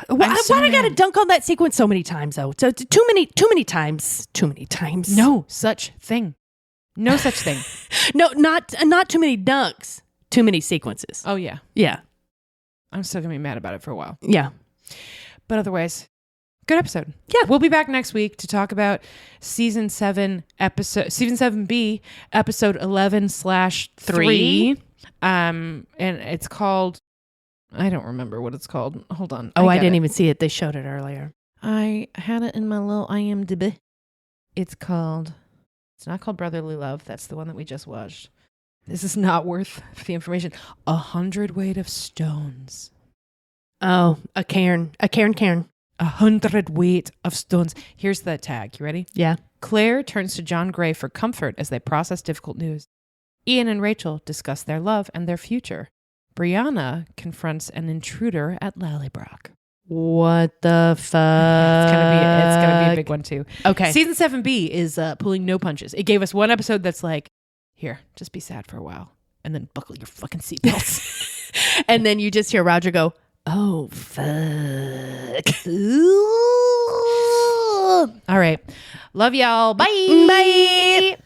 Why I gotta dunk on that sequence so many times, though? So too many times. No such thing. No such thing. No, not too many dunks. Too many sequences. Oh, yeah. Yeah. I'm still going to be mad about it for a while. Yeah. But otherwise, good episode. Yeah. We'll be back next week to talk about season 7B, episode 11/3. And it's called, I don't remember what it's called. Hold on. I didn't even see it. They showed it earlier. I had it in my little IMDb. It's not called Brotherly Love. That's the one that we just watched. This is not worth the information. 100 weight of stones. Oh, a cairn. 100 weight of stones. Here's the tag. You ready? Yeah. Claire turns to John Gray for comfort as they process difficult news. Ian and Rachel discuss their love and their future. Brianna confronts an intruder at Lallybroch. What the fuck? It's gonna be a big one too. Okay. Season 7B is pulling no punches. It gave us one episode that's like, here, just be sad for a while, and then buckle your fucking seatbelts. And then you just hear Roger go, oh, fuck. All right. Love y'all. Bye. Bye.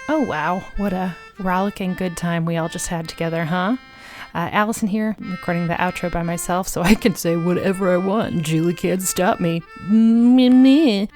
Oh, wow. What a rollicking good time we all just had together, huh? Allison here, recording the outro by myself so I can say whatever I want. Julie can't stop me.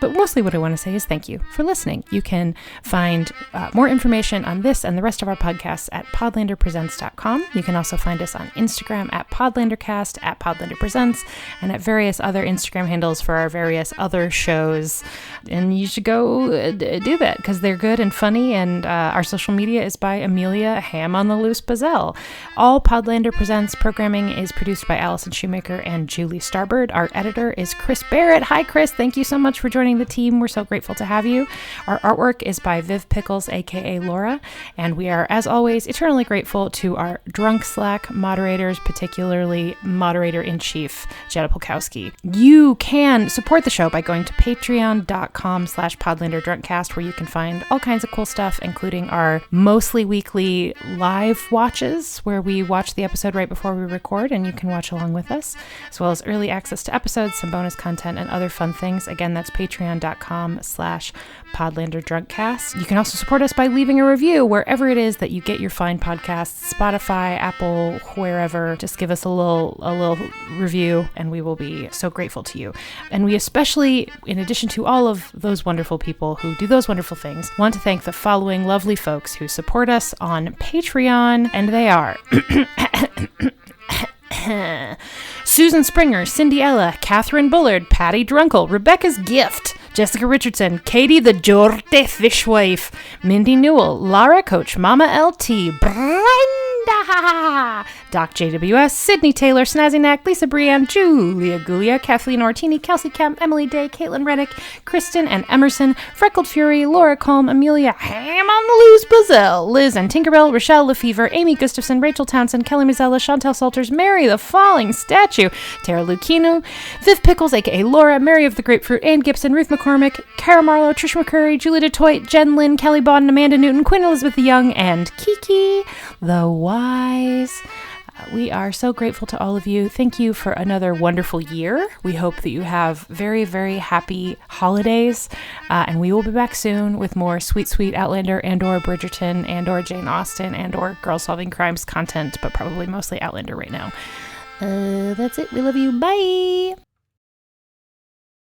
But mostly what I want to say is thank you for listening. You can find more information on this and the rest of our podcasts at podlanderpresents.com. You can also find us on Instagram at podlandercast, at podlanderpresents, and at various other Instagram handles for our various other shows. And you should go do that because they're good and funny. And our social media is by Amelia Ham on the Loose Bazell. All Podlander Presents programming is produced by Allison Shoemaker and Julie Starbird. Our editor is Chris Barrett. Hi, Chris. Thank you so much for joining the team. We're so grateful to have you. Our artwork is by Viv Pickles, aka Laura. And we are, as always, eternally grateful to our Drunk Slack moderators, particularly Moderator-in-Chief, Jetta Polkowski. You can support the show by going to patreon.com/PodlanderDrunkcast, where you can find all kinds of cool stuff, including our mostly weekly live watches, where we watch the episode right before we record, and you can watch along with us, as well as early access to episodes, some bonus content, and other fun things. Again, that's patreon.com/PodlanderDrunkcast. You can also support us by leaving a review wherever it is that you get your fine podcasts, Spotify, Apple, wherever. Just give us a little review, and we will be so grateful to you. And we especially, in addition to all of those wonderful people who do those wonderful things, want to thank the following lovely folks who support us on Patreon, and they are Susan Springer, Cindy Ella, Catherine Bullard, Patty Drunkle, Rebecca's Gift, Jessica Richardson, Katie the Jorte Fishwife, Mindy Newell, Lara Coach, Mama LT, Brenda, Doc JWS, Sydney Taylor, Snazzy Knack, Lisa Brienne, Julia Gulia, Kathleen Ortini, Kelsey Kemp, Emily Day, Caitlin Reddick, Kristen and Emerson, Freckled Fury, Laura Colm, Amelia Ham on the Loose Bazell, Liz and Tinkerbell, Rochelle Lefevre, Amy Gustafson, Rachel Townsend, Kelly Mazzella, Chantel Salters, Mary the Falling Statue, Tara Lucchino, Viv Pickles, aka Laura, Mary of the Grapefruit, Ann Gibson, Ruth McCormick, Cara Marlowe, Trish McCurry, Julie DeToit, Jen Lynn, Kelly Bodden, Amanda Newton, Queen Elizabeth the Young, and Kiki the Wise. We are so grateful to all of you. Thank you for another wonderful year. We hope that you have very, very happy holidays. And we will be back soon with more sweet, sweet Outlander and or Bridgerton and or Jane Austen and or Girl Solving Crimes content, but probably mostly Outlander right now. That's it. We love you. Bye.